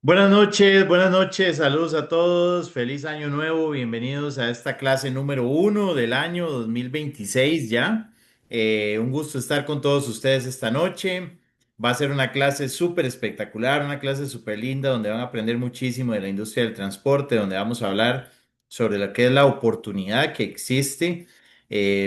Buenas noches, saludos a todos, feliz año nuevo, bienvenidos a esta clase número uno del año 2026 ya. Un gusto estar con todos ustedes esta noche. Va a ser una clase súper espectacular, una clase súper linda donde van a aprender muchísimo de la industria del transporte, donde vamos a hablar sobre lo que es la oportunidad que existe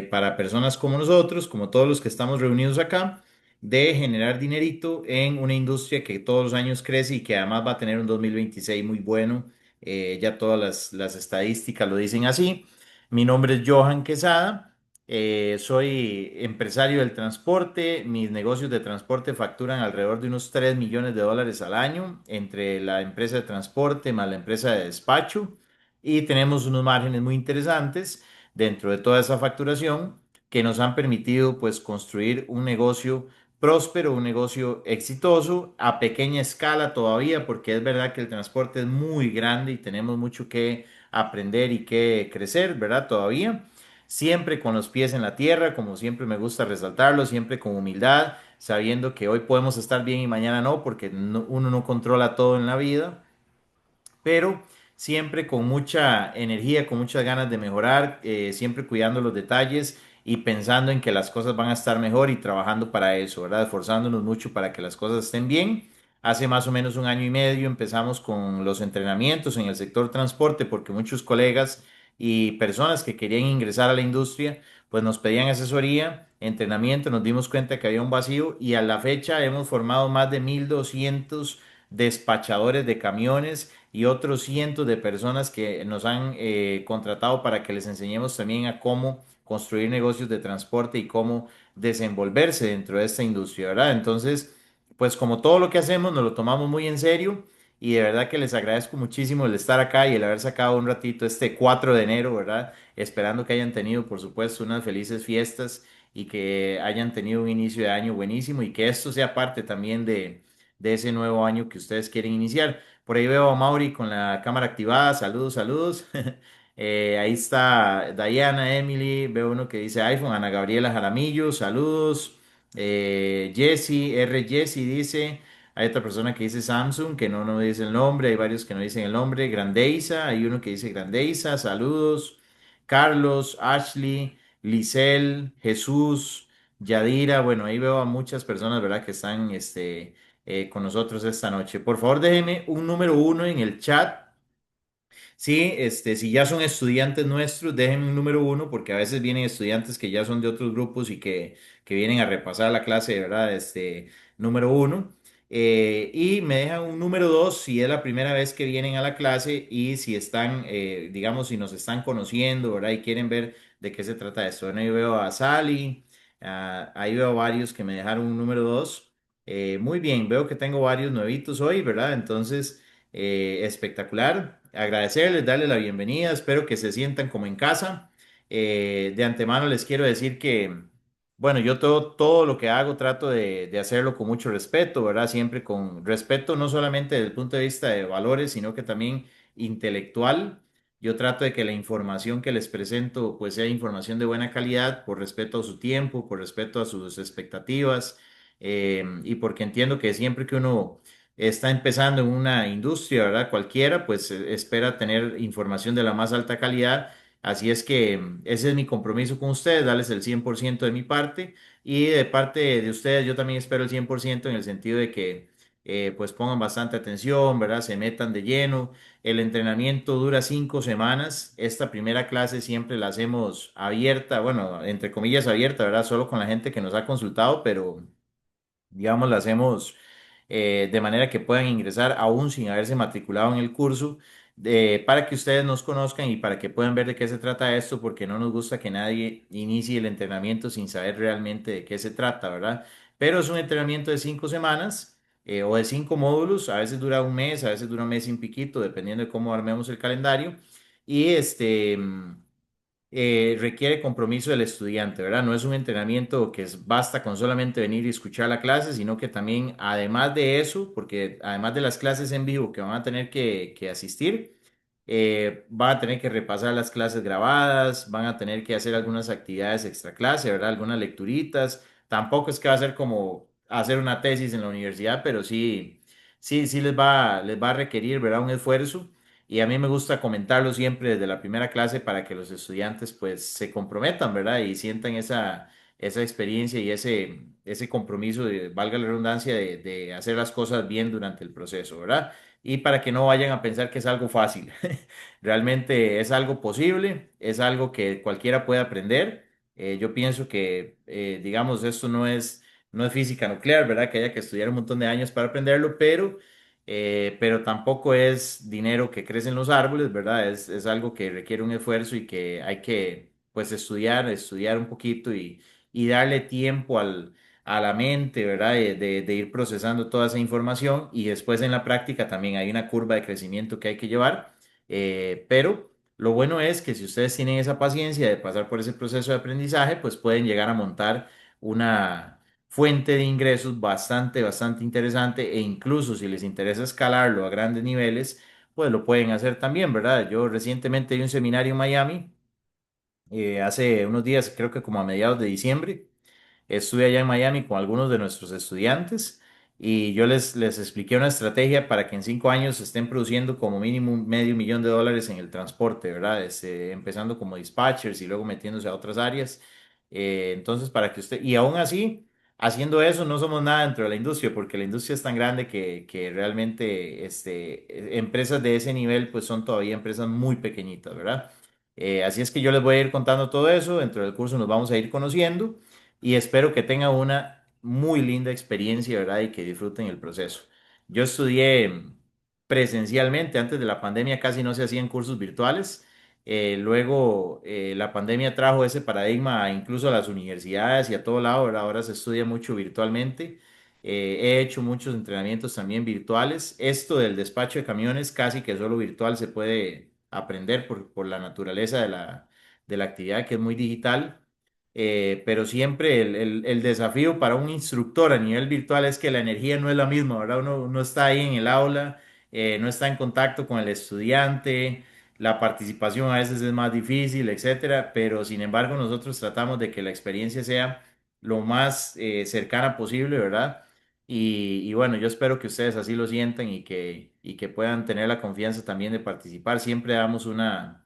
para personas como nosotros, como todos los que estamos reunidos acá de generar dinerito en una industria que todos los años crece y que además va a tener un 2026 muy bueno. Ya todas las estadísticas lo dicen así. Mi nombre es Johan Quesada. Soy empresario del transporte. Mis negocios de transporte facturan alrededor de unos 3 millones de dólares al año entre la empresa de transporte más la empresa de despacho. Y tenemos unos márgenes muy interesantes dentro de toda esa facturación que nos han permitido pues construir un negocio próspero, un negocio exitoso, a pequeña escala todavía, porque es verdad que el transporte es muy grande y tenemos mucho que aprender y que crecer, ¿verdad? Todavía. Siempre con los pies en la tierra, como siempre me gusta resaltarlo, siempre con humildad, sabiendo que hoy podemos estar bien y mañana no, porque uno no controla todo en la vida, pero siempre con mucha energía, con muchas ganas de mejorar, siempre cuidando los detalles y pensando en que las cosas van a estar mejor y trabajando para eso, ¿verdad? Esforzándonos mucho para que las cosas estén bien. Hace más o menos un año y medio empezamos con los entrenamientos en el sector transporte porque muchos colegas y personas que querían ingresar a la industria pues nos pedían asesoría, entrenamiento, nos dimos cuenta que había un vacío y a la fecha hemos formado más de 1,200 despachadores de camiones y otros cientos de personas que nos han contratado para que les enseñemos también a cómo construir negocios de transporte y cómo desenvolverse dentro de esta industria, ¿verdad? Entonces, pues como todo lo que hacemos, nos lo tomamos muy en serio y de verdad que les agradezco muchísimo el estar acá y el haber sacado un ratito este 4 de enero, ¿verdad? Esperando que hayan tenido, por supuesto, unas felices fiestas y que hayan tenido un inicio de año buenísimo y que esto sea parte también de ese nuevo año que ustedes quieren iniciar. Por ahí veo a Mauri con la cámara activada. Saludos, saludos. Ahí está Diana, Emily. Veo uno que dice iPhone. Ana Gabriela Jaramillo. Saludos. Jesse, R. Jesse dice. Hay otra persona que dice Samsung, que no dice el nombre. Hay varios que no dicen el nombre. Grandeiza. Hay uno que dice Grandeiza. Saludos. Carlos, Ashley, Lisel, Jesús, Yadira. Bueno, ahí veo a muchas personas, ¿verdad? Que están, con nosotros esta noche. Por favor, déjenme un número uno en el chat. Sí, si ya son estudiantes nuestros, déjenme un número uno, porque a veces vienen estudiantes que ya son de otros grupos y que vienen a repasar la clase, ¿verdad? Número uno. Y me dejan un número dos si es la primera vez que vienen a la clase y si están, digamos, si nos están conociendo, ¿verdad? Y quieren ver de qué se trata esto. Bueno, yo veo a Sally, ahí veo varios que me dejaron un número dos. Muy bien, veo que tengo varios nuevitos hoy, ¿verdad? Entonces, espectacular. Agradecerles, darles la bienvenida. Espero que se sientan como en casa. De antemano les quiero decir que, bueno, yo todo lo que hago trato de hacerlo con mucho respeto, ¿verdad? Siempre con respeto, no solamente desde el punto de vista de valores, sino que también intelectual. Yo trato de que la información que les presento pues sea información de buena calidad por respeto a su tiempo, por respeto a sus expectativas y porque entiendo que siempre que uno está empezando en una industria, ¿verdad? Cualquiera, pues espera tener información de la más alta calidad. Así es que ese es mi compromiso con ustedes, darles el 100% de mi parte y de parte de ustedes yo también espero el 100% en el sentido de que pues pongan bastante atención, ¿verdad? Se metan de lleno. El entrenamiento dura 5 semanas. Esta primera clase siempre la hacemos abierta, bueno, entre comillas abierta, ¿verdad? Solo con la gente que nos ha consultado, pero digamos, la hacemos de manera que puedan ingresar aún sin haberse matriculado en el curso, para que ustedes nos conozcan y para que puedan ver de qué se trata esto, porque no nos gusta que nadie inicie el entrenamiento sin saber realmente de qué se trata, ¿verdad? Pero es un entrenamiento de 5 semanas. O de 5 módulos, a veces dura un mes, a veces dura un mes y un piquito, dependiendo de cómo armemos el calendario. Y requiere compromiso del estudiante, ¿verdad? No es un entrenamiento que basta con solamente venir y escuchar la clase, sino que también, además de eso, porque además de las clases en vivo que van a tener que asistir, van a tener que repasar las clases grabadas, van a tener que hacer algunas actividades extra clase, ¿verdad? Algunas lecturitas. Tampoco es que va a ser como hacer una tesis en la universidad, pero sí. sí, sí les va a requerir, ¿verdad? Un esfuerzo. Y a mí me gusta comentarlo siempre desde la primera clase para que los estudiantes pues se comprometan, ¿verdad? Y sientan esa experiencia y ese compromiso de, valga la redundancia, de hacer las cosas bien durante el proceso, ¿verdad? Y para que no vayan a pensar que es algo fácil. Realmente es algo posible, es algo que cualquiera puede aprender. Yo pienso que, digamos, esto no es física nuclear, ¿verdad? Que haya que estudiar un montón de años para aprenderlo, pero tampoco es dinero que crece en los árboles, ¿verdad? Es algo que requiere un esfuerzo y que hay que, pues, estudiar un poquito y darle tiempo a la mente, ¿verdad? De ir procesando toda esa información y después en la práctica también hay una curva de crecimiento que hay que llevar, pero lo bueno es que si ustedes tienen esa paciencia de pasar por ese proceso de aprendizaje, pues pueden llegar a montar una fuente de ingresos bastante interesante e incluso si les interesa escalarlo a grandes niveles, pues lo pueden hacer también, ¿verdad? Yo recientemente di un seminario en Miami, hace unos días, creo que como a mediados de diciembre. Estuve allá en Miami con algunos de nuestros estudiantes y yo les expliqué una estrategia para que en 5 años estén produciendo como mínimo $500,000 en el transporte, ¿verdad? Empezando como dispatchers y luego metiéndose a otras áreas. Entonces, para que usted, y aún así, haciendo eso, no somos nada dentro de la industria, porque la industria es tan grande que realmente empresas de ese nivel, pues son todavía empresas muy pequeñitas, ¿verdad? Así es que yo les voy a ir contando todo eso, dentro del curso nos vamos a ir conociendo y espero que tengan una muy linda experiencia, ¿verdad? Y que disfruten el proceso. Yo estudié presencialmente, antes de la pandemia casi no se hacían cursos virtuales. Luego la pandemia trajo ese paradigma incluso a las universidades y a todo lado, ¿verdad? Ahora se estudia mucho virtualmente. He hecho muchos entrenamientos también virtuales. Esto del despacho de camiones casi que solo virtual se puede aprender por la naturaleza de la actividad que es muy digital. Pero siempre el desafío para un instructor a nivel virtual es que la energía no es la misma, ¿verdad? Uno está ahí en el aula, no está en contacto con el estudiante, la participación a veces es más difícil, etcétera, pero sin embargo nosotros tratamos de que la experiencia sea lo más cercana posible, ¿verdad? Y bueno, yo espero que ustedes así lo sientan y que puedan tener la confianza también de participar. Siempre damos una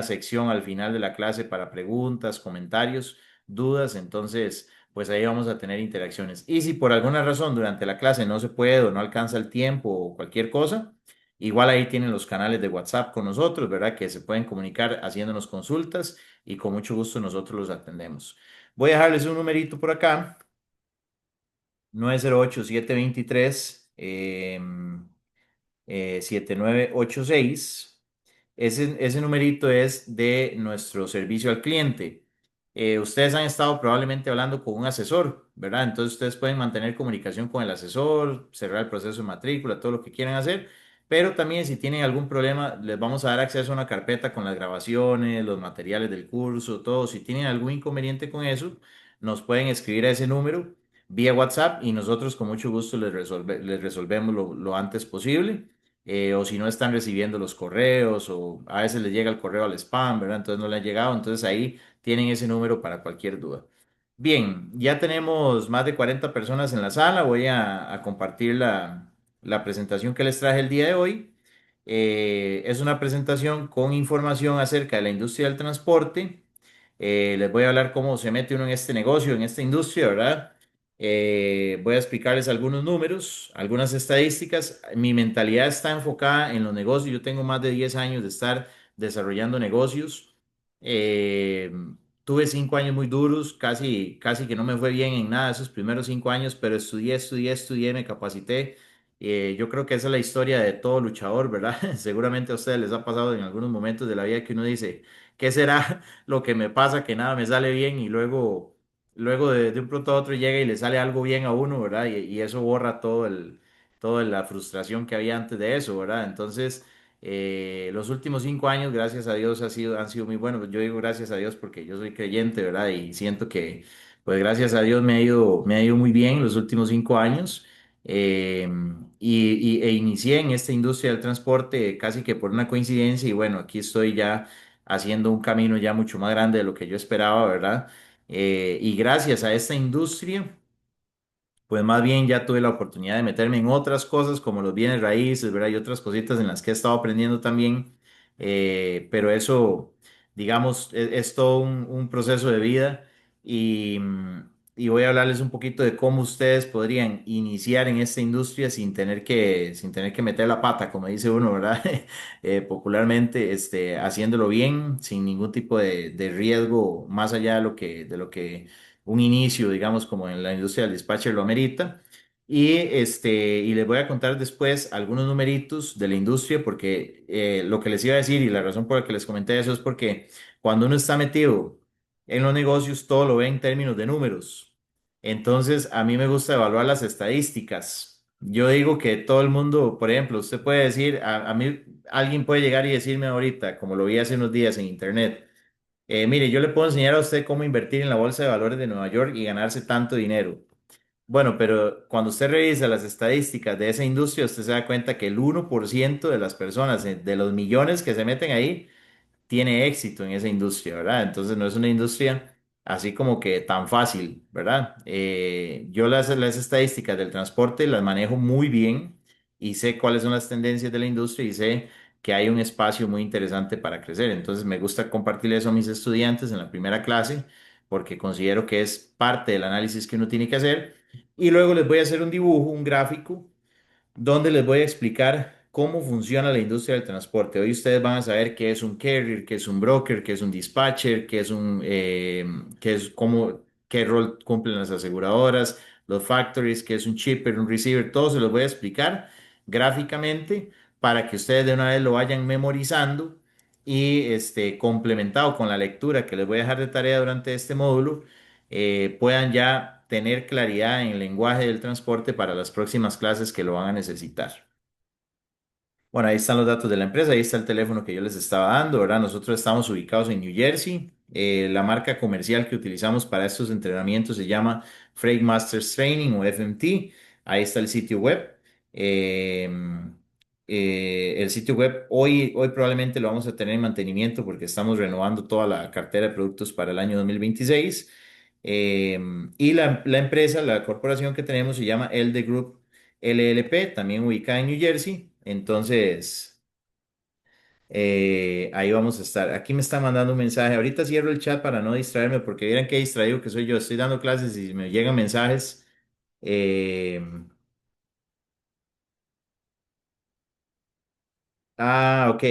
sección al final de la clase para preguntas, comentarios, dudas, entonces pues ahí vamos a tener interacciones. Y si por alguna razón durante la clase no se puede o no alcanza el tiempo o cualquier cosa, igual ahí tienen los canales de WhatsApp con nosotros, ¿verdad? Que se pueden comunicar haciéndonos consultas y con mucho gusto nosotros los atendemos. Voy a dejarles un numerito por acá, 908-723. 7986. Ese numerito es de nuestro servicio al cliente. Ustedes han estado probablemente hablando con un asesor, ¿verdad? Entonces ustedes pueden mantener comunicación con el asesor, cerrar el proceso de matrícula, todo lo que quieran hacer, pero también si tienen algún problema, les vamos a dar acceso a una carpeta con las grabaciones, los materiales del curso, todo. Si tienen algún inconveniente con eso, nos pueden escribir a ese número vía WhatsApp y nosotros con mucho gusto les resolvemos lo antes posible. O si no están recibiendo los correos o a veces les llega el correo al spam, ¿verdad? Entonces no le ha llegado, entonces ahí tienen ese número para cualquier duda. Bien, ya tenemos más de 40 personas en la sala, voy a compartir la presentación que les traje el día de hoy. Es una presentación con información acerca de la industria del transporte. Les voy a hablar cómo se mete uno en este negocio, en esta industria, ¿verdad? Voy a explicarles algunos números, algunas estadísticas. Mi mentalidad está enfocada en los negocios. Yo tengo más de 10 años de estar desarrollando negocios. Eh, Tuve 5 años muy duros, casi que no me fue bien en nada esos primeros 5 años, pero estudié, me capacité. Yo creo que esa es la historia de todo luchador, ¿verdad? Seguramente a ustedes les ha pasado en algunos momentos de la vida que uno dice, ¿qué será lo que me pasa? Que nada me sale bien y luego de un pronto a otro llega y le sale algo bien a uno, ¿verdad? Y eso borra toda la frustración que había antes de eso, ¿verdad? Entonces, los últimos 5 años, gracias a Dios, han sido muy buenos. Yo digo gracias a Dios porque yo soy creyente, ¿verdad? Y siento que, pues gracias a Dios me ha ido muy bien los últimos 5 años. Eh, e inicié en esta industria del transporte casi que por una coincidencia y bueno, aquí estoy ya haciendo un camino ya mucho más grande de lo que yo esperaba, ¿verdad? Y gracias a esta industria Pues más bien ya tuve la oportunidad de meterme en otras cosas como los bienes raíces, ¿verdad? Y otras cositas en las que he estado aprendiendo también. Pero eso, digamos, es todo un proceso de vida y, y voy a hablarles un poquito de cómo ustedes podrían iniciar en esta industria sin tener que meter la pata, como dice uno, ¿verdad? Popularmente, haciéndolo bien, sin ningún tipo de riesgo más allá de lo que un inicio, digamos, como en la industria del dispatcher lo amerita. Y les voy a contar después algunos numeritos de la industria, porque lo que les iba a decir y la razón por la que les comenté eso es porque cuando uno está metido en los negocios, todo lo ve en términos de números. Entonces, a mí me gusta evaluar las estadísticas. Yo digo que todo el mundo, por ejemplo, usted puede decir, a mí alguien puede llegar y decirme ahorita, como lo vi hace unos días en internet, mire, yo le puedo enseñar a usted cómo invertir en la bolsa de valores de Nueva York y ganarse tanto dinero. Bueno, pero cuando usted revisa las estadísticas de esa industria, usted se da cuenta que el 1% de las personas, de los millones que se meten ahí, tiene éxito en esa industria, ¿verdad? Entonces no es una industria así como que tan fácil, ¿verdad? Yo las estadísticas del transporte las manejo muy bien y sé cuáles son las tendencias de la industria y sé que hay un espacio muy interesante para crecer. Entonces me gusta compartir eso a mis estudiantes en la primera clase porque considero que es parte del análisis que uno tiene que hacer. Y luego les voy a hacer un dibujo, un gráfico donde les voy a explicar cómo funciona la industria del transporte. Hoy ustedes van a saber qué es un carrier, qué es un broker, qué es un dispatcher, qué es cómo, qué rol cumplen las aseguradoras, los factories, qué es un shipper, un receiver, todo se los voy a explicar gráficamente para que ustedes de una vez lo vayan memorizando y complementado con la lectura que les voy a dejar de tarea durante este módulo puedan ya tener claridad en el lenguaje del transporte para las próximas clases que lo van a necesitar. Bueno, ahí están los datos de la empresa, ahí está el teléfono que yo les estaba dando, ¿verdad? Nosotros estamos ubicados en New Jersey. La marca comercial que utilizamos para estos entrenamientos se llama Freight Masters Training o FMT. Ahí está el sitio web. Eh, el sitio web hoy probablemente lo vamos a tener en mantenimiento porque estamos renovando toda la cartera de productos para el año 2026. Eh, y la empresa, la corporación que tenemos se llama Elde Group LLP, también ubicada en New Jersey. Entonces, ahí vamos a estar. Aquí me está mandando un mensaje. Ahorita cierro el chat para no distraerme porque vieran qué distraído que soy yo. Estoy dando clases y me llegan mensajes. Eh, ok,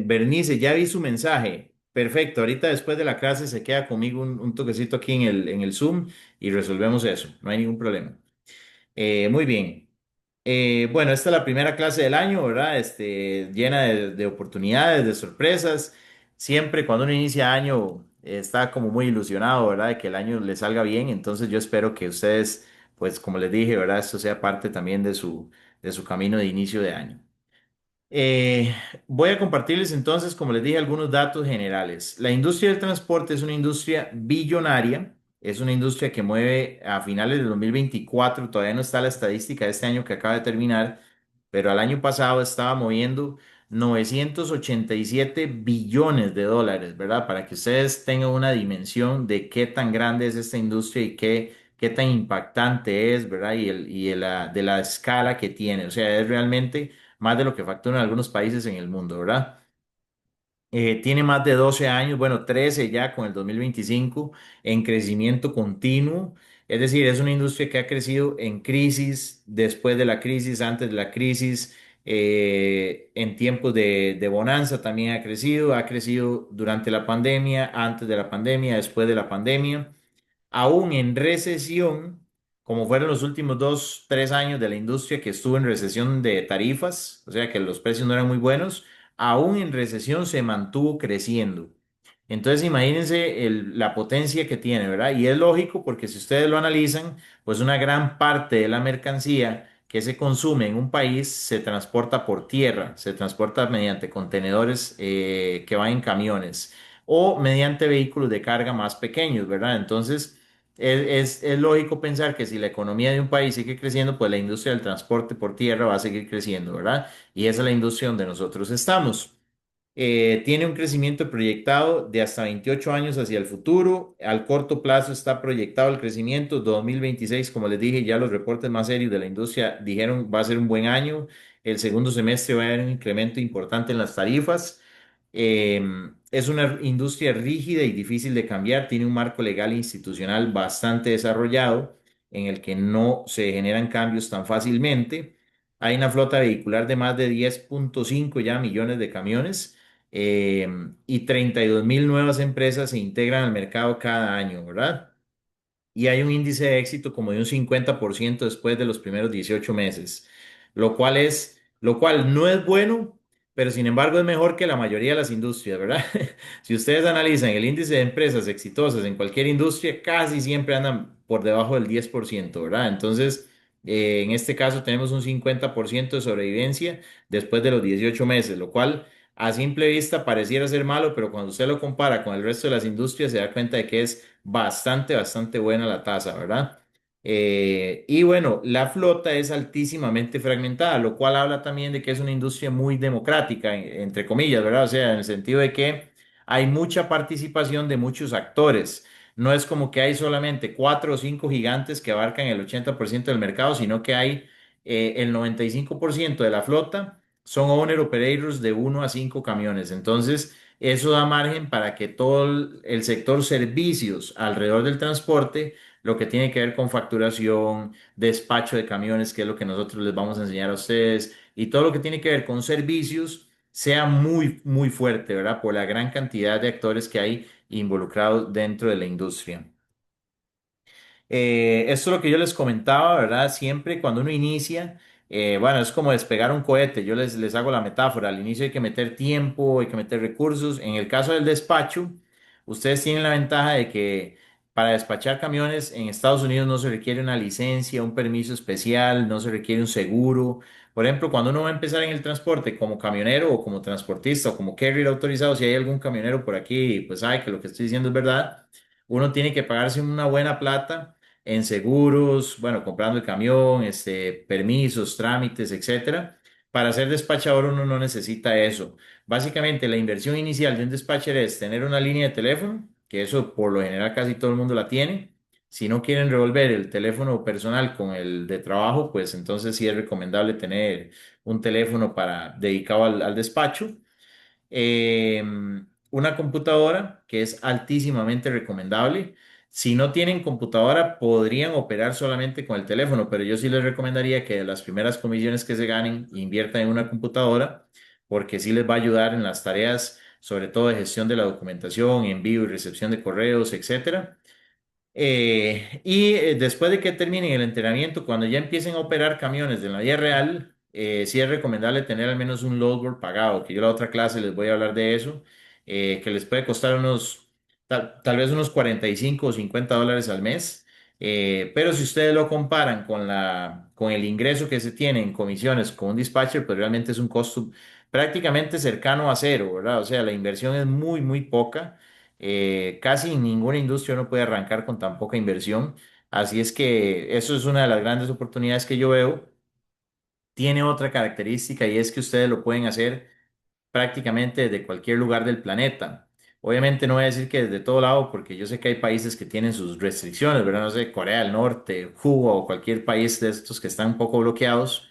Bernice, ya vi su mensaje. Perfecto. Ahorita después de la clase se queda conmigo un toquecito aquí en el Zoom y resolvemos eso. No hay ningún problema. Muy bien. Bueno, esta es la primera clase del año, ¿verdad? Llena de oportunidades, de sorpresas. Siempre cuando uno inicia año está como muy ilusionado, ¿verdad? De que el año le salga bien. Entonces yo espero que ustedes, pues como les dije, ¿verdad? Esto sea parte también de su camino de inicio de año. Eh, Voy a compartirles entonces, como les dije, algunos datos generales. La industria del transporte es una industria billonaria, es una industria que mueve a finales de 2024, todavía no está la estadística de este año que acaba de terminar, pero al año pasado estaba moviendo 987 billones de dólares, ¿verdad? Para que ustedes tengan una dimensión de qué tan grande es esta industria y qué tan impactante es, ¿verdad? De la escala que tiene. O sea, es realmente más de lo que facturan algunos países en el mundo, ¿verdad? Tiene más de 12 años, bueno, 13 ya con el 2025 en crecimiento continuo. Es decir, es una industria que ha crecido en crisis, después de la crisis, antes de la crisis, en tiempos de bonanza también ha crecido durante la pandemia, antes de la pandemia, después de la pandemia aún en recesión, como fueron los últimos 2, 3 años de la industria que estuvo en recesión de tarifas, o sea que los precios no eran muy buenos, aún en recesión se mantuvo creciendo. Entonces imagínense la potencia que tiene, ¿verdad? Y es lógico porque si ustedes lo analizan, pues una gran parte de la mercancía que se consume en un país se transporta por tierra, se transporta mediante contenedores que van en camiones o mediante vehículos de carga más pequeños, ¿verdad? Entonces, es lógico pensar que si la economía de un país sigue creciendo, pues la industria del transporte por tierra va a seguir creciendo, ¿verdad? Y esa es la industria donde nosotros estamos. Tiene un crecimiento proyectado de hasta 28 años hacia el futuro. Al corto plazo está proyectado el crecimiento 2026, como les dije, ya los reportes más serios de la industria dijeron va a ser un buen año. El segundo semestre va a haber un incremento importante en las tarifas. Eh, es una industria rígida y difícil de cambiar. Tiene un marco legal e institucional bastante desarrollado en el que no se generan cambios tan fácilmente. Hay una flota vehicular de más de 10,5 ya millones de camiones, eh, y 32.000 nuevas empresas se integran al mercado cada año, ¿verdad? Y hay un índice de éxito como de un 50% después de los primeros 18 meses, lo cual no es bueno, pero sin embargo es mejor que la mayoría de las industrias, ¿verdad? Si ustedes analizan el índice de empresas exitosas en cualquier industria, casi siempre andan por debajo del 10%, ¿verdad? Entonces, en este caso tenemos un 50% de sobrevivencia después de los 18 meses, lo cual a simple vista pareciera ser malo, pero cuando usted lo compara con el resto de las industrias se da cuenta de que es bastante buena la tasa, ¿verdad? Y bueno, la flota es altísimamente fragmentada, lo cual habla también de que es una industria muy democrática, entre comillas, ¿verdad? O sea, en el sentido de que hay mucha participación de muchos actores. No es como que hay solamente cuatro o cinco gigantes que abarcan el 80% del mercado, sino que hay el 95% de la flota son owner operators de uno a 5 camiones. Entonces, eso da margen para que todo el sector servicios alrededor del transporte, lo que tiene que ver con facturación, despacho de camiones, que es lo que nosotros les vamos a enseñar a ustedes, y todo lo que tiene que ver con servicios, sea muy fuerte, ¿verdad? Por la gran cantidad de actores que hay involucrados dentro de la industria. Esto es lo que yo les comentaba, ¿verdad? Siempre cuando uno inicia, bueno, es como despegar un cohete. Yo les hago la metáfora. Al inicio hay que meter tiempo, hay que meter recursos. En el caso del despacho, ustedes tienen la ventaja de que para despachar camiones en Estados Unidos no se requiere una licencia, un permiso especial, no se requiere un seguro. Por ejemplo, cuando uno va a empezar en el transporte como camionero o como transportista o como carrier autorizado, si hay algún camionero por aquí, pues sabe que lo que estoy diciendo es verdad. Uno tiene que pagarse una buena plata en seguros, bueno, comprando el camión, permisos, trámites, etcétera. Para ser despachador uno no necesita eso. Básicamente la inversión inicial de un despatcher es tener una línea de teléfono, que eso por lo general casi todo el mundo la tiene. Si no quieren revolver el teléfono personal con el de trabajo, pues entonces sí es recomendable tener un teléfono dedicado al despacho. eh, una computadora que es altísimamente recomendable. Si no tienen computadora, podrían operar solamente con el teléfono, pero yo sí les recomendaría que las primeras comisiones que se ganen inviertan en una computadora, porque sí les va a ayudar en las tareas, sobre todo de gestión de la documentación, envío y recepción de correos, etcétera. Después de que terminen el entrenamiento, cuando ya empiecen a operar camiones de la vida real, sí es recomendable tener al menos un loadboard pagado, que yo la otra clase les voy a hablar de eso, que les puede costar tal vez unos 45 o $50 al mes. Pero si ustedes lo comparan con con el ingreso que se tiene en comisiones con un dispatcher, pues realmente es un costo prácticamente cercano a cero, ¿verdad? O sea, la inversión es muy poca. Casi en ninguna industria uno puede arrancar con tan poca inversión. Así es que eso es una de las grandes oportunidades que yo veo. Tiene otra característica y es que ustedes lo pueden hacer prácticamente desde cualquier lugar del planeta. Obviamente no voy a decir que desde todo lado, porque yo sé que hay países que tienen sus restricciones, ¿verdad? No sé, Corea del Norte, Cuba o cualquier país de estos que están un poco bloqueados,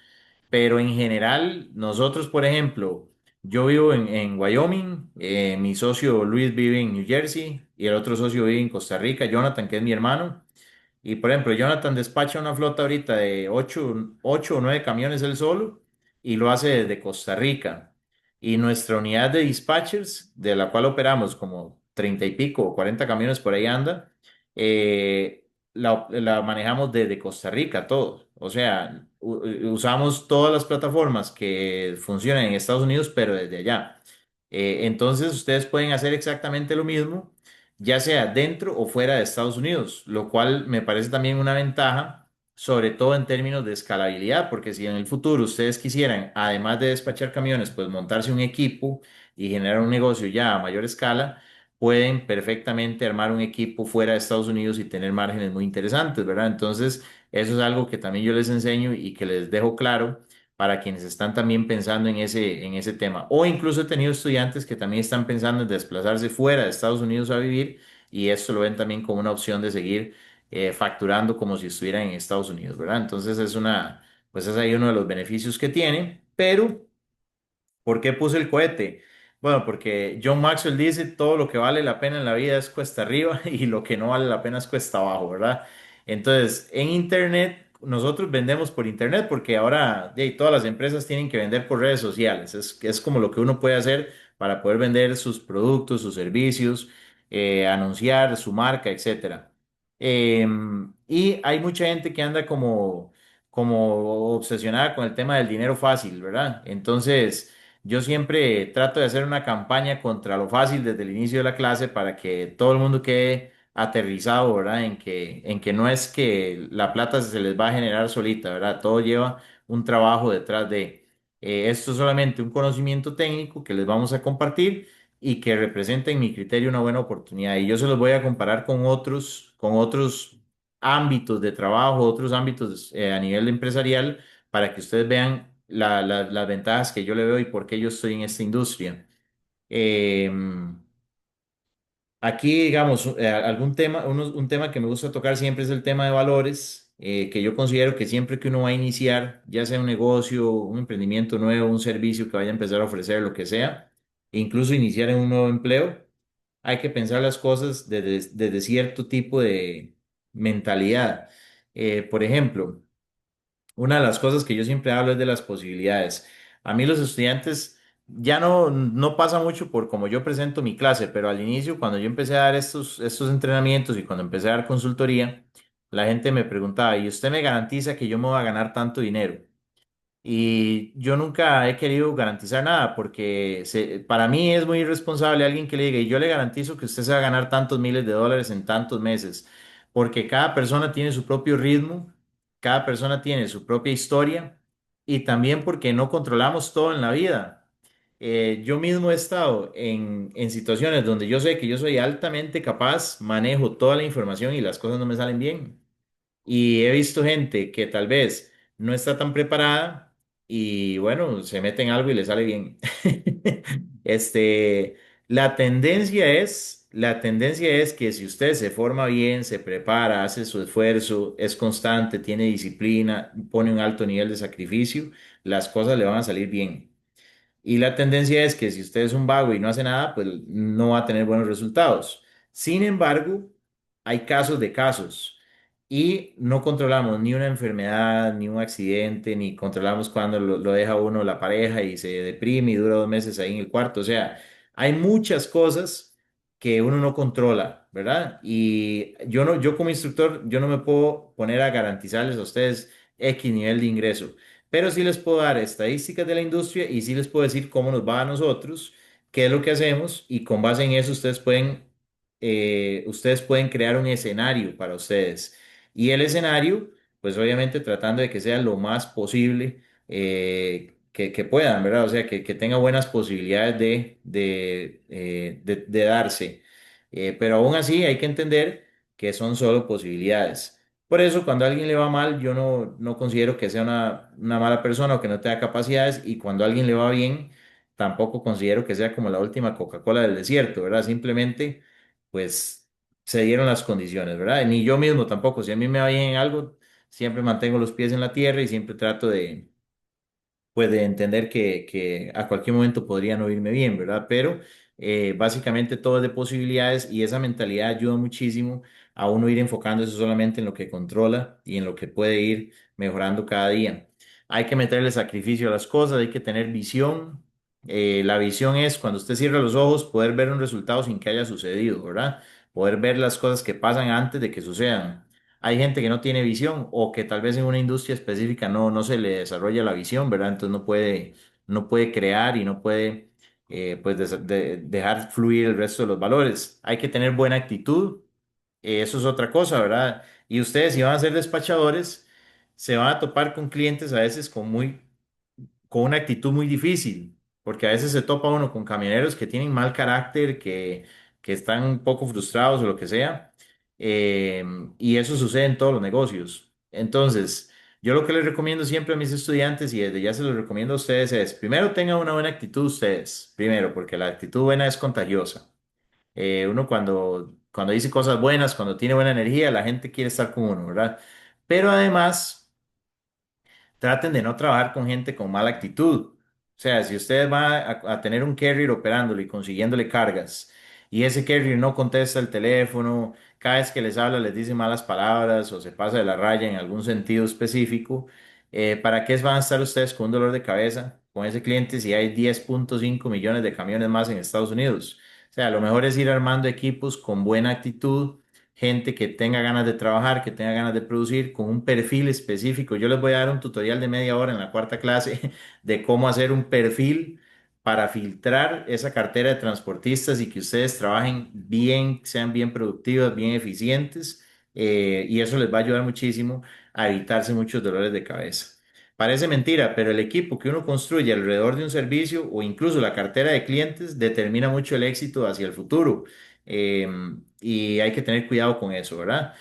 pero en general, nosotros, por ejemplo, yo vivo en Wyoming, mi socio Luis vive en New Jersey y el otro socio vive en Costa Rica, Jonathan, que es mi hermano. Y por ejemplo, Jonathan despacha una flota ahorita de ocho o 9 camiones él solo y lo hace desde Costa Rica. Y nuestra unidad de dispatchers, de la cual operamos como 30 y pico o 40 camiones por ahí anda, la manejamos desde Costa Rica todo. O sea, usamos todas las plataformas que funcionan en Estados Unidos, pero desde allá. Entonces, ustedes pueden hacer exactamente lo mismo ya sea dentro o fuera de Estados Unidos, lo cual me parece también una ventaja, sobre todo en términos de escalabilidad, porque si en el futuro ustedes quisieran, además de despachar camiones, pues montarse un equipo y generar un negocio ya a mayor escala, pueden perfectamente armar un equipo fuera de Estados Unidos y tener márgenes muy interesantes, ¿verdad? Entonces, eso es algo que también yo les enseño y que les dejo claro para quienes están también pensando en ese tema. O incluso he tenido estudiantes que también están pensando en desplazarse fuera de Estados Unidos a vivir y esto lo ven también como una opción de seguir facturando como si estuvieran en Estados Unidos, ¿verdad? Entonces pues es ahí uno de los beneficios que tiene, pero ¿por qué puse el cohete? Bueno, porque John Maxwell dice, todo lo que vale la pena en la vida es cuesta arriba y lo que no vale la pena es cuesta abajo, ¿verdad? Entonces, en Internet, nosotros vendemos por Internet porque ahora todas las empresas tienen que vender por redes sociales. Es como lo que uno puede hacer para poder vender sus productos, sus servicios, anunciar su marca, etcétera. Y hay mucha gente que anda como obsesionada con el tema del dinero fácil, ¿verdad? Entonces... Yo siempre trato de hacer una campaña contra lo fácil desde el inicio de la clase para que todo el mundo quede aterrizado, ¿verdad? En que no es que la plata se les va a generar solita, ¿verdad? Todo lleva un trabajo detrás de. Esto es solamente un conocimiento técnico que les vamos a compartir y que representa en mi criterio una buena oportunidad. Y yo se los voy a comparar con otros ámbitos de trabajo, otros ámbitos a nivel empresarial para que ustedes vean las ventajas que yo le veo y por qué yo estoy en esta industria. Eh, Aquí, digamos, algún tema, un tema que me gusta tocar siempre es el tema de valores, que yo considero que siempre que uno va a iniciar, ya sea un negocio, un emprendimiento nuevo, un servicio que vaya a empezar a ofrecer, lo que sea, e incluso iniciar en un nuevo empleo, hay que pensar las cosas desde cierto tipo de mentalidad. Por ejemplo, una de las cosas que yo siempre hablo es de las posibilidades. A mí los estudiantes ya no pasa mucho por cómo yo presento mi clase, pero al inicio, cuando yo empecé a dar estos entrenamientos y cuando empecé a dar consultoría, la gente me preguntaba, ¿y usted me garantiza que yo me voy a ganar tanto dinero? Y yo nunca he querido garantizar nada porque para mí es muy irresponsable alguien que le diga, y yo le garantizo que usted se va a ganar tantos miles de dólares en tantos meses, porque cada persona tiene su propio ritmo, cada persona tiene su propia historia y también porque no controlamos todo en la vida. Yo mismo he estado en situaciones donde yo sé que yo soy altamente capaz, manejo toda la información y las cosas no me salen bien. Y he visto gente que tal vez no está tan preparada y bueno, se mete en algo y le sale bien. Este, la tendencia es que si usted se forma bien, se prepara, hace su esfuerzo, es constante, tiene disciplina, pone un alto nivel de sacrificio, las cosas le van a salir bien. Y la tendencia es que si usted es un vago y no hace nada, pues no va a tener buenos resultados. Sin embargo, hay casos de casos y no controlamos ni una enfermedad, ni un accidente, ni controlamos cuando lo deja uno la pareja y se deprime y dura 2 meses ahí en el cuarto. O sea, hay muchas cosas que uno no controla, ¿verdad? Y yo como instructor, yo no me puedo poner a garantizarles a ustedes X nivel de ingreso. Pero sí les puedo dar estadísticas de la industria y sí les puedo decir cómo nos va a nosotros, qué es lo que hacemos y con base en eso ustedes pueden crear un escenario para ustedes. Y el escenario, pues obviamente tratando de que sea lo más posible que puedan, ¿verdad? O sea, que tenga buenas posibilidades de darse. Pero aún así hay que entender que son solo posibilidades. Por eso, cuando a alguien le va mal, yo no considero que sea una mala persona o que no tenga capacidades, y cuando a alguien le va bien, tampoco considero que sea como la última Coca-Cola del desierto, ¿verdad? Simplemente, pues, se dieron las condiciones, ¿verdad? Ni yo mismo tampoco, si a mí me va bien en algo, siempre mantengo los pies en la tierra y siempre trato de entender que a cualquier momento podría no irme bien, ¿verdad? Pero básicamente todo es de posibilidades y esa mentalidad ayuda muchísimo a uno ir enfocándose solamente en lo que controla y en lo que puede ir mejorando cada día. Hay que meterle sacrificio a las cosas, hay que tener visión. La visión es cuando usted cierra los ojos, poder ver un resultado sin que haya sucedido, ¿verdad? Poder ver las cosas que pasan antes de que sucedan. Hay gente que no tiene visión o que tal vez en una industria específica no se le desarrolla la visión, ¿verdad? Entonces no puede crear y no puede pues dejar fluir el resto de los valores. Hay que tener buena actitud, eso es otra cosa, ¿verdad? Y ustedes si van a ser despachadores, se van a topar con clientes a veces con una actitud muy difícil, porque a veces se topa uno con camioneros que tienen mal carácter, que están un poco frustrados o lo que sea, y eso sucede en todos los negocios. Entonces, Yo lo que les recomiendo siempre a mis estudiantes y desde ya se los recomiendo a ustedes es, primero tengan una buena actitud ustedes, primero, porque la actitud buena es contagiosa. Uno cuando dice cosas buenas, cuando tiene buena energía, la gente quiere estar con uno, ¿verdad? Pero además traten de no trabajar con gente con mala actitud. O sea, si ustedes van a tener un carrier operándolo y consiguiéndole cargas, y ese carrier no contesta el teléfono, cada vez que les habla les dice malas palabras o se pasa de la raya en algún sentido específico, ¿para qué van a estar ustedes con un dolor de cabeza con ese cliente si hay 10,5 millones de camiones más en Estados Unidos? O sea, lo mejor es ir armando equipos con buena actitud, gente que tenga ganas de trabajar, que tenga ganas de producir, con un perfil específico. Yo les voy a dar un tutorial de media hora en la cuarta clase de cómo hacer un perfil para filtrar esa cartera de transportistas y que ustedes trabajen bien, sean bien productivos, bien eficientes, y eso les va a ayudar muchísimo a evitarse muchos dolores de cabeza. Parece mentira, pero el equipo que uno construye alrededor de un servicio o incluso la cartera de clientes determina mucho el éxito hacia el futuro. Eh, y hay que tener cuidado con eso, ¿verdad?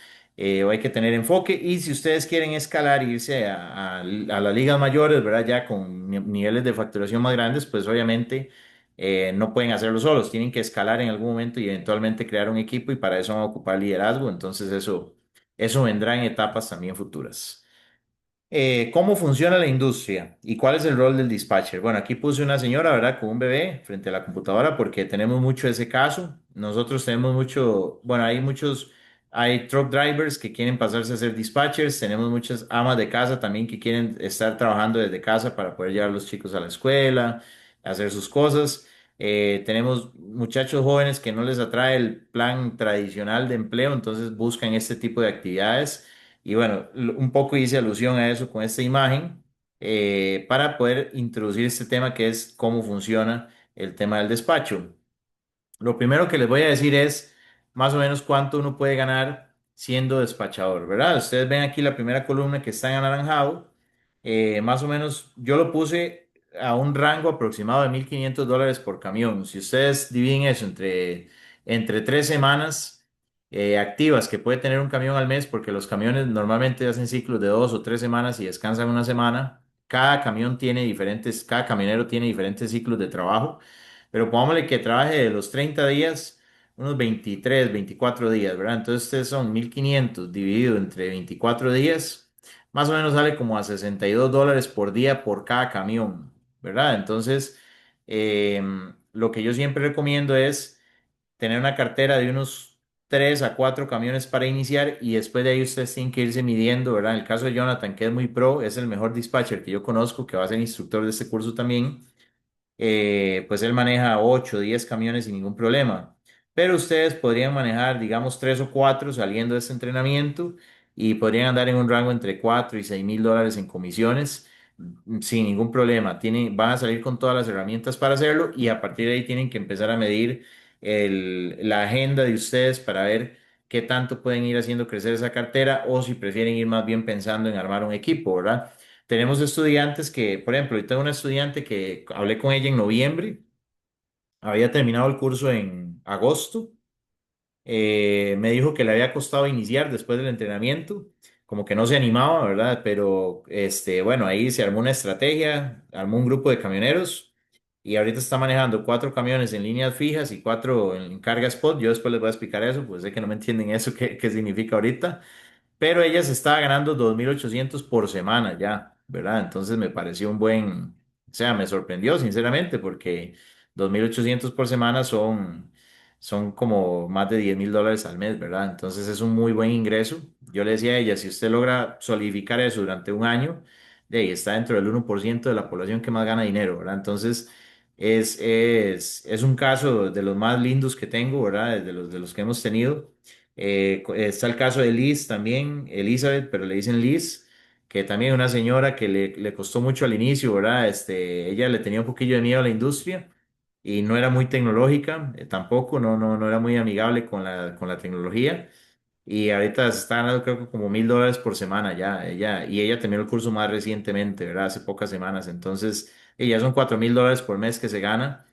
O hay que tener enfoque. Y si ustedes quieren escalar e irse a las ligas mayores, ¿verdad? Ya con niveles de facturación más grandes, pues obviamente no pueden hacerlo solos. Tienen que escalar en algún momento y eventualmente crear un equipo y para eso van a ocupar liderazgo. Entonces eso vendrá en etapas también futuras. ¿Cómo funciona la industria y cuál es el rol del dispatcher? Bueno, aquí puse una señora, ¿verdad? Con un bebé frente a la computadora porque tenemos mucho ese caso. Nosotros tenemos mucho, bueno, hay truck drivers que quieren pasarse a ser dispatchers, tenemos muchas amas de casa también que quieren estar trabajando desde casa para poder llevar a los chicos a la escuela, hacer sus cosas. Tenemos muchachos jóvenes que no les atrae el plan tradicional de empleo, entonces buscan este tipo de actividades. Y bueno, un poco hice alusión a eso con esta imagen para poder introducir este tema que es cómo funciona el tema del despacho. Lo primero que les voy a decir es más o menos cuánto uno puede ganar siendo despachador, ¿verdad? Ustedes ven aquí la primera columna que está en anaranjado. Más o menos yo lo puse a un rango aproximado de $1,500 por camión. Si ustedes dividen eso entre 3 semanas activas que puede tener un camión al mes, porque los camiones normalmente hacen ciclos de 2 o 3 semanas y descansan una semana. Cada camionero tiene diferentes ciclos de trabajo. Pero pongámosle que trabaje de los 30 días, unos 23, 24 días, ¿verdad? Entonces, ustedes son 1,500 dividido entre 24 días, más o menos sale como a $62 por día por cada camión, ¿verdad? Entonces, lo que yo siempre recomiendo es tener una cartera de unos 3 a 4 camiones para iniciar y después de ahí ustedes tienen que irse midiendo, ¿verdad? En el caso de Jonathan, que es muy pro, es el mejor dispatcher que yo conozco, que va a ser instructor de este curso también. Pues él maneja 8 o 10 camiones sin ningún problema. Pero ustedes podrían manejar, digamos, 3 o 4 saliendo de este entrenamiento y podrían andar en un rango entre $4,000 y $6,000 en comisiones sin ningún problema. Van a salir con todas las herramientas para hacerlo y a partir de ahí tienen que empezar a medir la agenda de ustedes para ver qué tanto pueden ir haciendo crecer esa cartera o si prefieren ir más bien pensando en armar un equipo, ¿verdad? Tenemos estudiantes que, por ejemplo, ahorita tengo una estudiante que hablé con ella en noviembre, había terminado el curso en agosto, me dijo que le había costado iniciar después del entrenamiento, como que no se animaba, ¿verdad? Pero, bueno, ahí se armó una estrategia, armó un grupo de camioneros y ahorita está manejando 4 camiones en líneas fijas y 4 en carga spot. Yo después les voy a explicar eso, pues sé que no me entienden eso, qué significa ahorita. Pero ella se estaba ganando 2,800 por semana ya, ¿verdad? Entonces me pareció o sea, me sorprendió sinceramente porque 2,800 por semana son como más de $10,000 al mes, ¿verdad? Entonces es un muy buen ingreso. Yo le decía a ella, si usted logra solidificar eso durante un año, de ahí está dentro del 1% de la población que más gana dinero, ¿verdad? Entonces es un caso de los más lindos que tengo, ¿verdad? De los que hemos tenido. Está el caso de Liz también, Elizabeth, pero le dicen Liz, que también es una señora que le costó mucho al inicio, ¿verdad? Ella le tenía un poquillo de miedo a la industria y no era muy tecnológica, tampoco, no era muy amigable con la tecnología. Y ahorita se está ganando creo que como $1,000 por semana ya. Ella terminó el curso más recientemente, ¿verdad? Hace pocas semanas. Entonces, ella son $4,000 por mes que se gana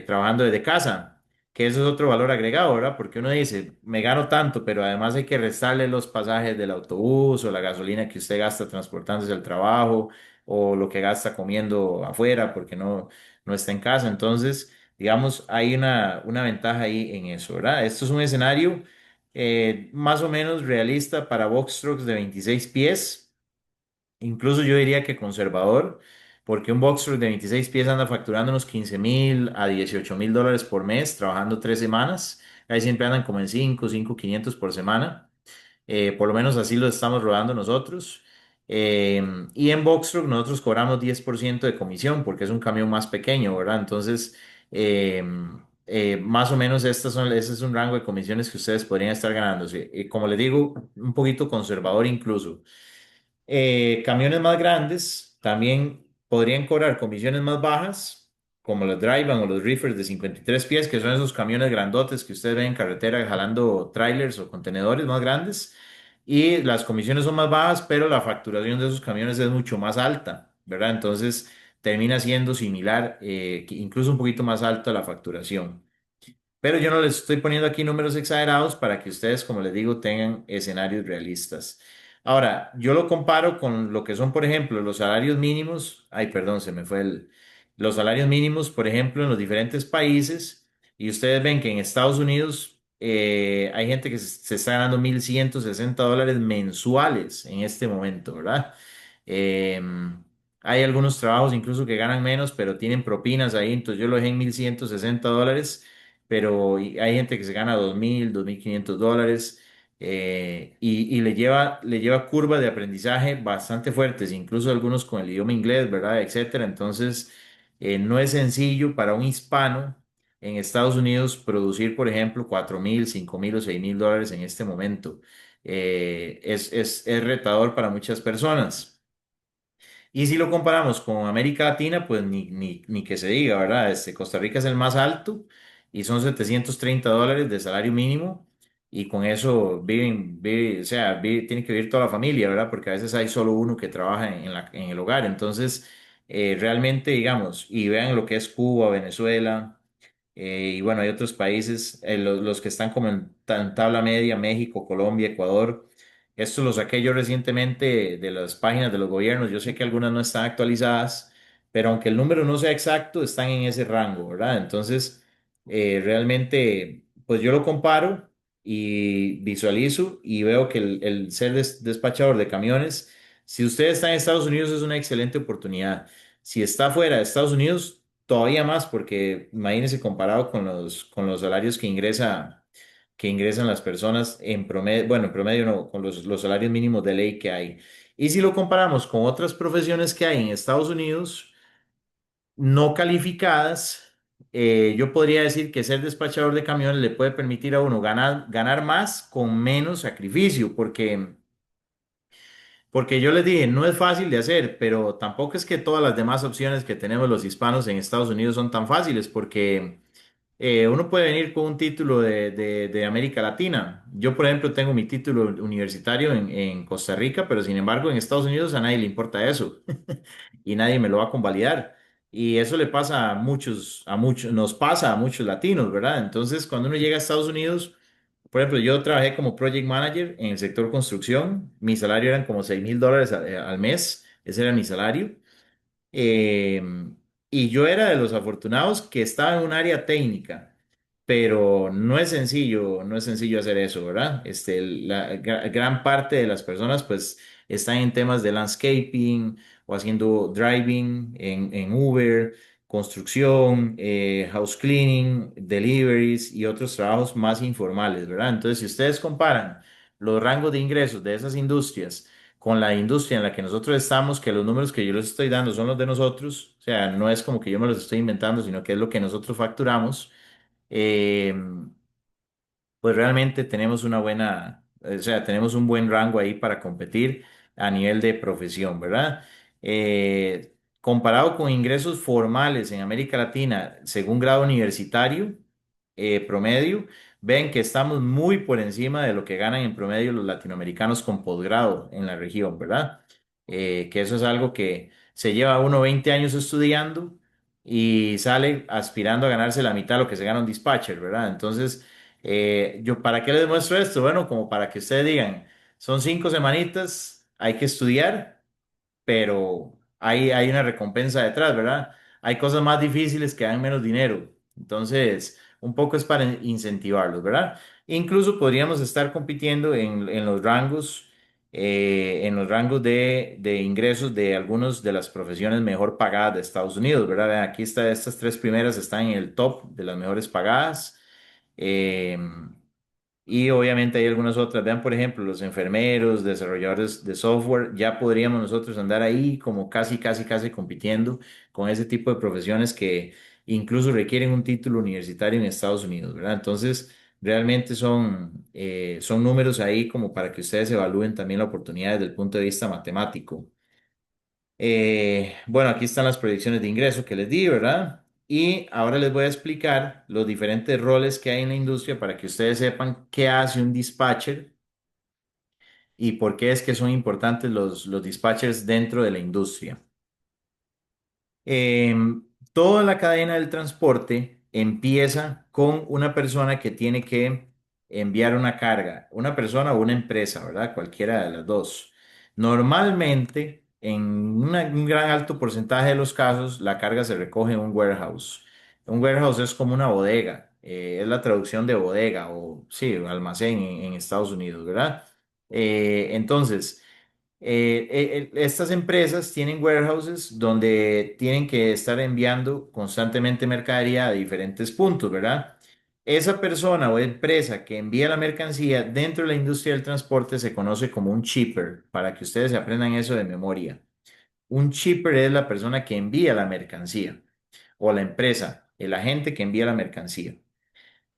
trabajando desde casa. que eso es otro valor agregado, ¿verdad? Porque uno dice, me gano tanto, pero además hay que restarle los pasajes del autobús o la gasolina que usted gasta transportándose al trabajo o lo que gasta comiendo afuera porque no está en casa. Entonces, digamos, hay una ventaja ahí en eso, ¿verdad? Esto es un escenario más o menos realista para box trucks de 26 pies. Incluso yo diría que conservador, porque un box truck de 26 pies anda facturando unos 15.000 a 18.000 dólares por mes, trabajando 3 semanas. Ahí siempre andan como en 5.500 por semana. Por lo menos así lo estamos rodando nosotros. Eh, y en box truck nosotros cobramos 10% de comisión porque es un camión más pequeño, ¿verdad? Entonces, eh, más o menos ese es un rango de comisiones que ustedes podrían estar ganándose. Como les digo, un poquito conservador incluso. Camiones más grandes también podrían cobrar comisiones más bajas, como los Dryban o los Reefers de 53 pies, que son esos camiones grandotes que ustedes ven en carretera jalando trailers o contenedores más grandes. Y las comisiones son más bajas, pero la facturación de esos camiones es mucho más alta, ¿verdad? Entonces termina siendo similar, incluso un poquito más alta la facturación. Pero yo no les estoy poniendo aquí números exagerados para que ustedes, como les digo, tengan escenarios realistas. Ahora, yo lo comparo con lo que son, por ejemplo, los salarios mínimos. Ay, perdón, se me fue los salarios mínimos, por ejemplo, en los diferentes países. Y ustedes ven que en Estados Unidos hay gente que se está ganando 1.160 dólares mensuales en este momento, ¿verdad? Hay algunos trabajos incluso que ganan menos, pero tienen propinas ahí. Entonces yo lo dejé en 1.160 dólares, pero hay gente que se gana 2.000, 2.500 dólares, y le lleva curvas de aprendizaje bastante fuertes, incluso algunos con el idioma inglés, ¿verdad? Etcétera. Entonces, no es sencillo para un hispano en Estados Unidos producir, por ejemplo, 4.000, 5.000 o 6.000 dólares en este momento. Es retador para muchas personas. Y si lo comparamos con América Latina, pues ni que se diga, ¿verdad? Costa Rica es el más alto y son 730 dólares de salario mínimo, y con eso o sea, tiene que vivir toda la familia, ¿verdad? Porque a veces hay solo uno que trabaja en el hogar. Entonces, realmente, digamos, y vean lo que es Cuba, Venezuela. Y bueno, hay otros países, los que están como en tabla media, México, Colombia, Ecuador. Esto lo saqué yo recientemente de las páginas de los gobiernos. Yo sé que algunas no están actualizadas, pero aunque el número no sea exacto, están en ese rango, ¿verdad? Entonces, realmente, pues yo lo comparo y visualizo y veo que el ser despachador de camiones, si usted está en Estados Unidos, es una excelente oportunidad. Si está fuera de Estados Unidos, todavía más, porque imagínense comparado con los salarios que ingresan las personas en promedio, bueno, en promedio no, con los salarios mínimos de ley que hay. Y si lo comparamos con otras profesiones que hay en Estados Unidos, no calificadas, yo podría decir que ser despachador de camiones le puede permitir a uno ganar más con menos sacrificio, porque yo les dije, no es fácil de hacer, pero tampoco es que todas las demás opciones que tenemos los hispanos en Estados Unidos son tan fáciles, porque uno puede venir con un título de América Latina. Yo, por ejemplo, tengo mi título universitario en Costa Rica, pero sin embargo en Estados Unidos a nadie le importa eso y nadie me lo va a convalidar. Y eso le pasa a muchos, nos pasa a muchos latinos, ¿verdad? Entonces, cuando uno llega a Estados Unidos, por ejemplo, yo trabajé como project manager en el sector construcción. Mi salario eran como 6.000 dólares al mes. Ese era mi salario. Eh, y yo era de los afortunados que estaba en un área técnica, pero no es sencillo hacer eso, ¿verdad? La gran parte de las personas pues están en temas de landscaping o haciendo driving en Uber, construcción, house cleaning, deliveries y otros trabajos más informales, ¿verdad? Entonces, si ustedes comparan los rangos de ingresos de esas industrias con la industria en la que nosotros estamos, que los números que yo les estoy dando son los de nosotros, o sea, no es como que yo me los estoy inventando, sino que es lo que nosotros facturamos. eh, pues realmente tenemos o sea, tenemos un buen rango ahí para competir a nivel de profesión, ¿verdad? Comparado con ingresos formales en América Latina, según grado universitario promedio, ven que estamos muy por encima de lo que ganan en promedio los latinoamericanos con posgrado en la región, ¿verdad? Que eso es algo que se lleva uno 20 años estudiando y sale aspirando a ganarse la mitad de lo que se gana un dispatcher, ¿verdad? Entonces, yo, ¿para qué les muestro esto? Bueno, como para que ustedes digan, son 5 semanitas, hay que estudiar, pero hay una recompensa detrás, ¿verdad? Hay cosas más difíciles que dan menos dinero. Entonces, un poco es para incentivarlos, ¿verdad? Incluso podríamos estar compitiendo en los rangos de ingresos de algunas de las profesiones mejor pagadas de Estados Unidos, ¿verdad? Vean, aquí está, estas tres primeras están en el top de las mejores pagadas. Eh, y obviamente hay algunas otras. Vean, por ejemplo, los enfermeros, desarrolladores de software, ya podríamos nosotros andar ahí como casi, casi, casi compitiendo con ese tipo de profesiones que incluso requieren un título universitario en Estados Unidos, ¿verdad? Entonces, realmente son números ahí como para que ustedes evalúen también la oportunidad desde el punto de vista matemático. Bueno, aquí están las proyecciones de ingreso que les di, ¿verdad? Y ahora les voy a explicar los diferentes roles que hay en la industria para que ustedes sepan qué hace un dispatcher y por qué es que son importantes los dispatchers dentro de la industria. Toda la cadena del transporte empieza con una persona que tiene que enviar una carga, una persona o una empresa, ¿verdad? Cualquiera de las dos. Normalmente, en un gran alto porcentaje de los casos, la carga se recoge en un warehouse. Un warehouse es como una bodega, es la traducción de bodega o, sí, almacén en Estados Unidos, ¿verdad? Entonces, estas empresas tienen warehouses donde tienen que estar enviando constantemente mercadería a diferentes puntos, ¿verdad? Esa persona o empresa que envía la mercancía dentro de la industria del transporte se conoce como un shipper, para que ustedes se aprendan eso de memoria. Un shipper es la persona que envía la mercancía o la empresa, el agente que envía la mercancía.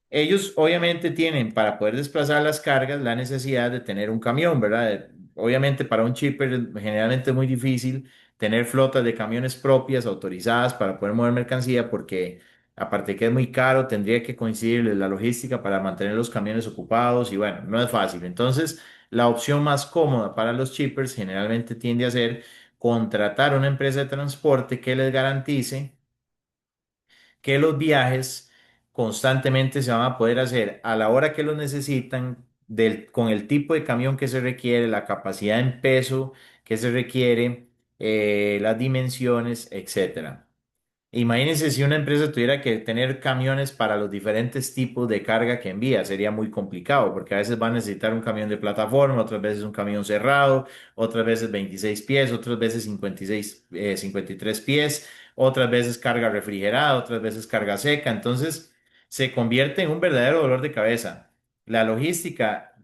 Ellos obviamente tienen para poder desplazar las cargas la necesidad de tener un camión, ¿verdad? Obviamente para un shipper generalmente es muy difícil tener flotas de camiones propias autorizadas para poder mover mercancía porque aparte que es muy caro, tendría que coincidir la logística para mantener los camiones ocupados y bueno, no es fácil. Entonces, la opción más cómoda para los shippers generalmente tiende a ser contratar una empresa de transporte que les garantice que los viajes constantemente se van a poder hacer a la hora que los necesitan, con el tipo de camión que se requiere, la capacidad en peso que se requiere, las dimensiones, etcétera. Imagínense si una empresa tuviera que tener camiones para los diferentes tipos de carga que envía, sería muy complicado porque a veces va a necesitar un camión de plataforma, otras veces un camión cerrado, otras veces 26 pies, otras veces 53 pies, otras veces carga refrigerada, otras veces carga seca. Entonces se convierte en un verdadero dolor de cabeza. La logística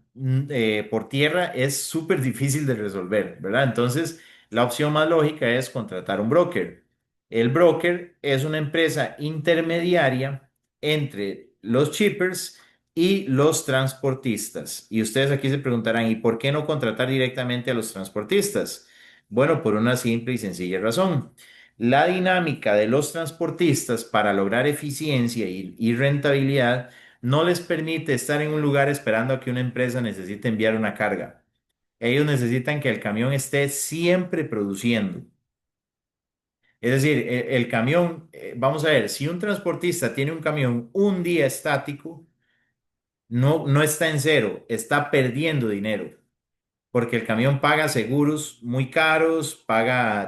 por tierra es súper difícil de resolver, ¿verdad? Entonces la opción más lógica es contratar un broker. El broker es una empresa intermediaria entre los shippers y los transportistas. Y ustedes aquí se preguntarán, ¿y por qué no contratar directamente a los transportistas? Bueno, por una simple y sencilla razón. La dinámica de los transportistas para lograr eficiencia y rentabilidad no les permite estar en un lugar esperando a que una empresa necesite enviar una carga. Ellos necesitan que el camión esté siempre produciendo. Es decir, el camión, vamos a ver, si un transportista tiene un camión un día estático, no está en cero, está perdiendo dinero porque el camión paga seguros muy caros,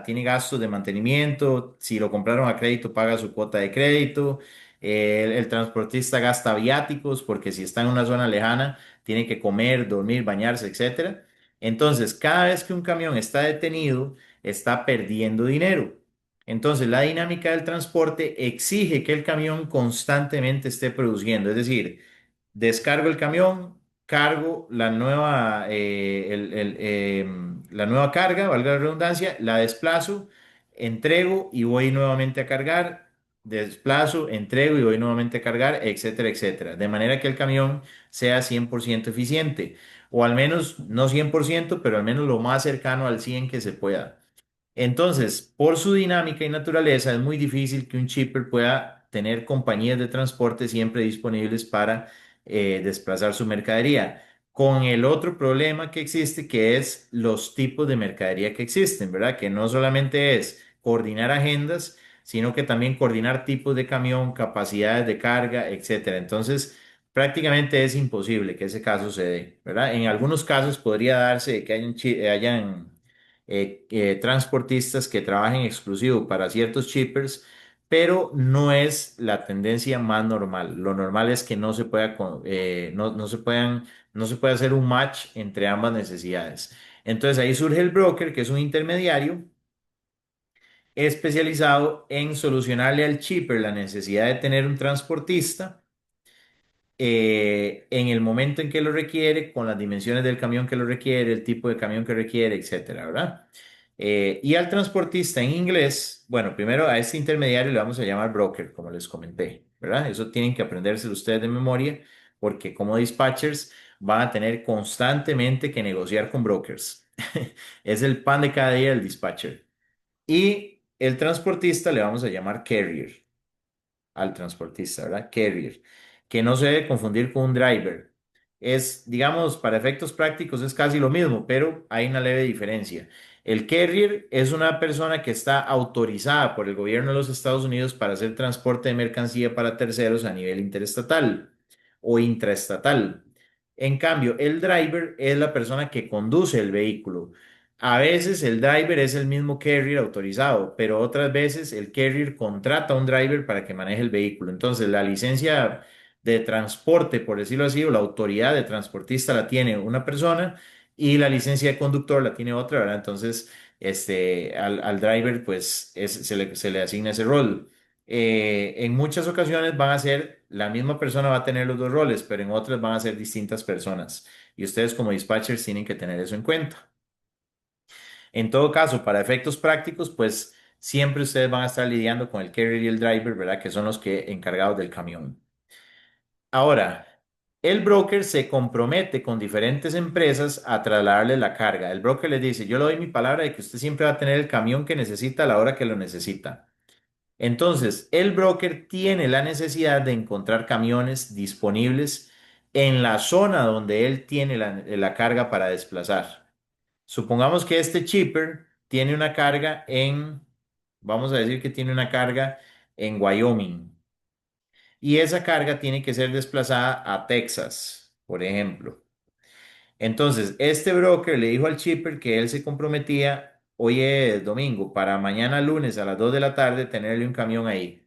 tiene gastos de mantenimiento, si lo compraron a crédito paga su cuota de crédito, el transportista gasta viáticos porque si está en una zona lejana tiene que comer, dormir, bañarse, etcétera. Entonces, cada vez que un camión está detenido, está perdiendo dinero. Entonces, la dinámica del transporte exige que el camión constantemente esté produciendo, es decir, descargo el camión, cargo la nueva carga, valga la redundancia, la desplazo, entrego y voy nuevamente a cargar, desplazo, entrego y voy nuevamente a cargar, etcétera, etcétera. De manera que el camión sea 100% eficiente, o al menos no 100%, pero al menos lo más cercano al 100 que se pueda. Entonces, por su dinámica y naturaleza, es muy difícil que un shipper pueda tener compañías de transporte siempre disponibles para desplazar su mercadería. Con el otro problema que existe, que es los tipos de mercadería que existen, ¿verdad? Que no solamente es coordinar agendas, sino que también coordinar tipos de camión, capacidades de carga, etcétera. Entonces, prácticamente es imposible que ese caso se dé, ¿verdad? En algunos casos podría darse que hayan transportistas que trabajen exclusivo para ciertos shippers, pero no es la tendencia más normal. Lo normal es que no se pueda, no se puede hacer un match entre ambas necesidades. Entonces ahí surge el broker, que es un intermediario especializado en solucionarle al shipper la necesidad de tener un transportista en el momento en que lo requiere, con las dimensiones del camión que lo requiere, el tipo de camión que requiere, etcétera, ¿verdad? Y al transportista en inglés, bueno, primero a este intermediario le vamos a llamar broker, como les comenté, ¿verdad? Eso tienen que aprenderse ustedes de memoria, porque como dispatchers van a tener constantemente que negociar con brokers. Es el pan de cada día del dispatcher. Y el transportista le vamos a llamar carrier al transportista, ¿verdad? Carrier, que no se debe confundir con un driver. Es, digamos, para efectos prácticos es casi lo mismo, pero hay una leve diferencia. El carrier es una persona que está autorizada por el gobierno de los Estados Unidos para hacer transporte de mercancía para terceros a nivel interestatal o intraestatal. En cambio, el driver es la persona que conduce el vehículo. A veces el driver es el mismo carrier autorizado, pero otras veces el carrier contrata a un driver para que maneje el vehículo. Entonces, la licencia de transporte, por decirlo así, o la autoridad de transportista la tiene una persona y la licencia de conductor la tiene otra, ¿verdad? Entonces, al driver, pues, se le asigna ese rol. En muchas ocasiones van a ser, la misma persona va a tener los dos roles, pero en otras van a ser distintas personas. Y ustedes como dispatchers tienen que tener eso en cuenta. En todo caso, para efectos prácticos, pues siempre ustedes van a estar lidiando con el carrier y el driver, ¿verdad? Que son los que encargados del camión. Ahora, el broker se compromete con diferentes empresas a trasladarle la carga. El broker les dice, yo le doy mi palabra de que usted siempre va a tener el camión que necesita a la hora que lo necesita. Entonces, el broker tiene la necesidad de encontrar camiones disponibles en la zona donde él tiene la carga para desplazar. Supongamos que este chipper tiene una carga vamos a decir que tiene una carga en Wyoming y esa carga tiene que ser desplazada a Texas, por ejemplo. Entonces, este broker le dijo al chipper que él se comprometía, hoy es domingo, para mañana lunes a las 2 de la tarde tenerle un camión ahí.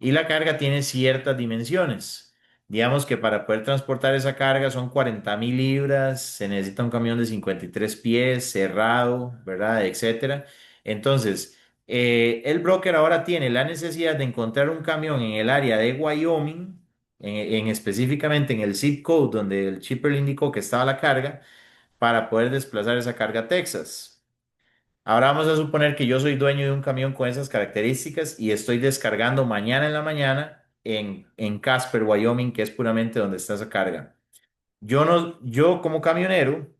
Y la carga tiene ciertas dimensiones. Digamos que para poder transportar esa carga son 40.000 libras, se necesita un camión de 53 pies, cerrado, ¿verdad? Etcétera. Entonces, el broker ahora tiene la necesidad de encontrar un camión en el área de Wyoming, específicamente en el zip code donde el shipper le indicó que estaba la carga, para poder desplazar esa carga a Texas. Ahora vamos a suponer que yo soy dueño de un camión con esas características y estoy descargando mañana en la mañana en Casper, Wyoming, que es puramente donde está esa carga. Yo no, yo como camionero,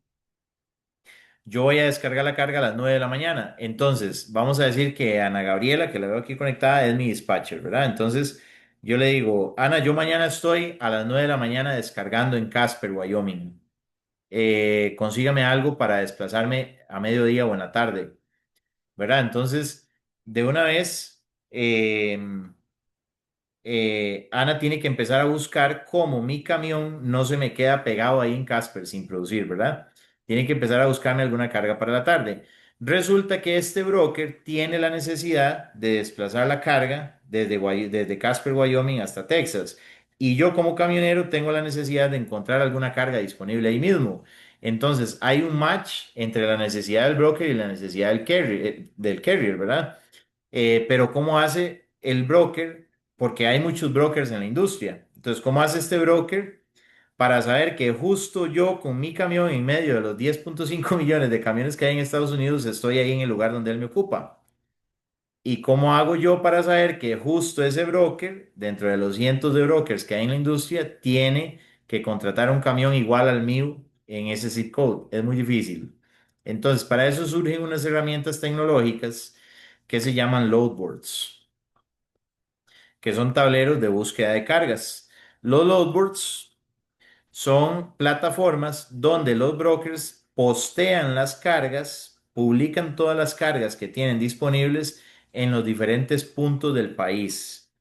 yo voy a descargar la carga a las 9 de la mañana. Entonces, vamos a decir que Ana Gabriela, que la veo aquí conectada, es mi dispatcher, ¿verdad? Entonces, yo le digo, Ana, yo mañana estoy a las 9 de la mañana descargando en Casper, Wyoming. Consígame algo para desplazarme a mediodía o en la tarde. ¿Verdad? Entonces, de una vez, Ana tiene que empezar a buscar cómo mi camión no se me queda pegado ahí en Casper sin producir, ¿verdad? Tiene que empezar a buscarme alguna carga para la tarde. Resulta que este broker tiene la necesidad de desplazar la carga desde Casper, Wyoming hasta Texas. Y yo como camionero tengo la necesidad de encontrar alguna carga disponible ahí mismo. Entonces, hay un match entre la necesidad del broker y la necesidad del carrier, ¿verdad? Pero ¿cómo hace el broker? Porque hay muchos brokers en la industria. Entonces, ¿cómo hace este broker para saber que justo yo con mi camión en medio de los 10.5 millones de camiones que hay en Estados Unidos estoy ahí en el lugar donde él me ocupa? ¿Y cómo hago yo para saber que justo ese broker, dentro de los cientos de brokers que hay en la industria, tiene que contratar un camión igual al mío en ese zip code? Es muy difícil. Entonces, para eso surgen unas herramientas tecnológicas que se llaman loadboards, que son tableros de búsqueda de cargas. Los loadboards son plataformas donde los brokers postean las cargas, publican todas las cargas que tienen disponibles en los diferentes puntos del país.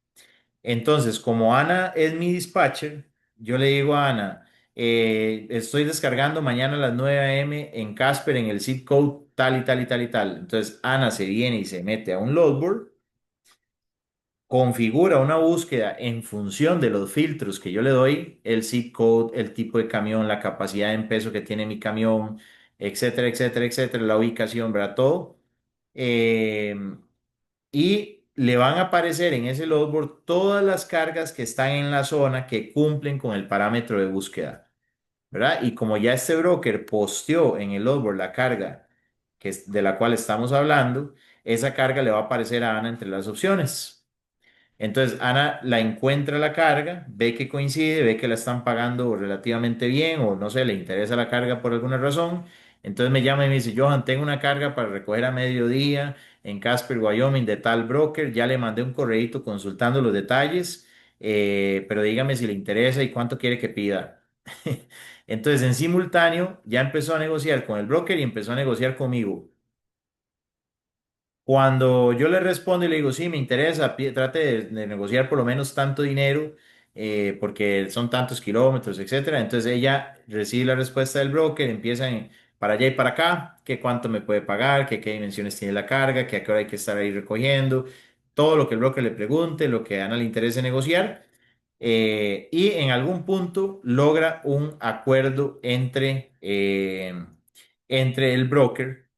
Entonces, como Ana es mi dispatcher, yo le digo a Ana, estoy descargando mañana a las 9 a.m. en Casper en el zip code tal y tal y tal y tal. Entonces, Ana se viene y se mete a un loadboard, configura una búsqueda en función de los filtros que yo le doy, el zip code, el tipo de camión, la capacidad en peso que tiene mi camión, etcétera, etcétera, etcétera, la ubicación, ¿verdad? Todo. Eh, y le van a aparecer en ese logboard todas las cargas que están en la zona que cumplen con el parámetro de búsqueda, ¿verdad? Y como ya este broker posteó en el logboard la carga de la cual estamos hablando, esa carga le va a aparecer a Ana entre las opciones. Entonces Ana la encuentra la carga, ve que coincide, ve que la están pagando relativamente bien o no sé, le interesa la carga por alguna razón. Entonces me llama y me dice, Johan, tengo una carga para recoger a mediodía en Casper, Wyoming, de tal broker. Ya le mandé un correíto consultando los detalles, pero dígame si le interesa y cuánto quiere que pida. Entonces en simultáneo ya empezó a negociar con el broker y empezó a negociar conmigo. Cuando yo le respondo y le digo, sí, me interesa, trate de negociar por lo menos tanto dinero, porque son tantos kilómetros, etcétera. Entonces ella recibe la respuesta del broker, para allá y para acá, que cuánto me puede pagar, que qué dimensiones tiene la carga, que a qué hora hay que estar ahí recogiendo, todo lo que el broker le pregunte, lo que a Ana le interese negociar. Y en algún punto logra un acuerdo entre el broker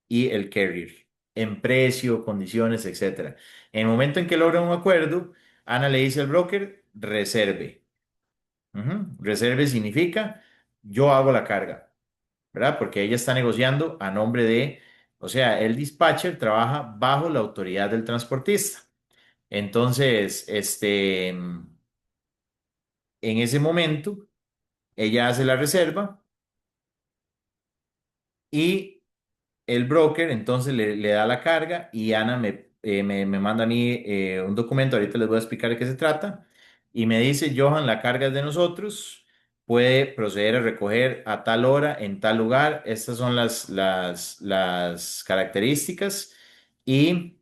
y el carrier en precio, condiciones, etcétera. En el momento en que logra un acuerdo, Ana le dice al broker, reserve. Ujú. Reserve significa yo hago la carga, ¿verdad? Porque ella está negociando a nombre de, o sea, el dispatcher trabaja bajo la autoridad del transportista. Entonces, en ese momento, ella hace la reserva y el broker entonces le da la carga y Ana me manda a mí un documento, ahorita les voy a explicar de qué se trata, y me dice, Johan, la carga es de nosotros, puede proceder a recoger a tal hora, en tal lugar, estas son las características y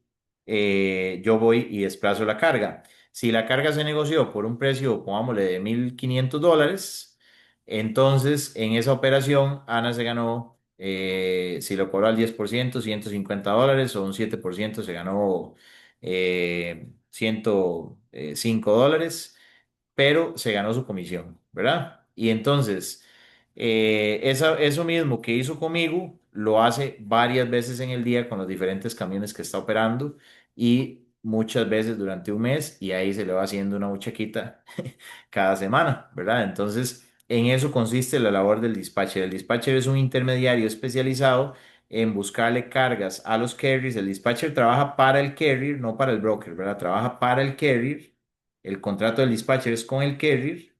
yo voy y desplazo la carga. Si la carga se negoció por un precio, pongámosle, de $1,500, entonces en esa operación Ana se ganó, si lo cobró al 10%, $150, o un 7% se ganó $105, pero se ganó su comisión, ¿verdad? Y entonces, eso mismo que hizo conmigo, lo hace varias veces en el día con los diferentes camiones que está operando y muchas veces durante un mes, y ahí se le va haciendo una muchaquita cada semana, ¿verdad? Entonces, en eso consiste la labor del dispatcher. El dispatcher es un intermediario especializado en buscarle cargas a los carriers. El dispatcher trabaja para el carrier, no para el broker, ¿verdad? Trabaja para el carrier. El contrato del dispatcher es con el carrier,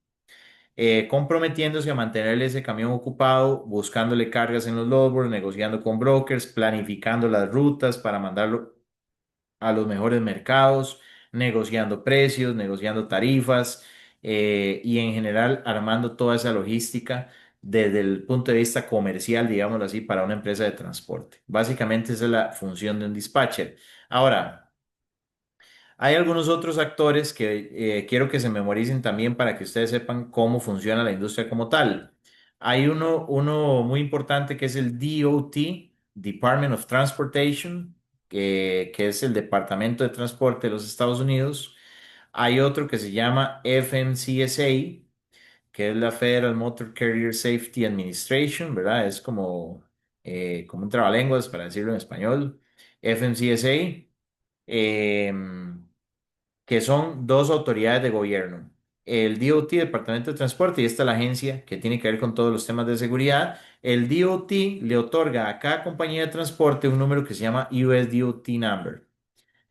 comprometiéndose a mantenerle ese camión ocupado, buscándole cargas en los logboards, negociando con brokers, planificando las rutas para mandarlo a los mejores mercados, negociando precios, negociando tarifas, y en general armando toda esa logística desde el punto de vista comercial, digámoslo así, para una empresa de transporte. Básicamente esa es la función de un dispatcher. Ahora, hay algunos otros actores que quiero que se memoricen también para que ustedes sepan cómo funciona la industria como tal. Hay uno muy importante que es el DOT, Department of Transportation, que es el Departamento de Transporte de los Estados Unidos. Hay otro que se llama FMCSA, que es la Federal Motor Carrier Safety Administration, ¿verdad? Es como un trabalenguas, para decirlo en español. FMCSA. em, que son dos autoridades de gobierno. El DOT, Departamento de Transporte, y esta es la agencia que tiene que ver con todos los temas de seguridad. El DOT le otorga a cada compañía de transporte un número que se llama US DOT Number.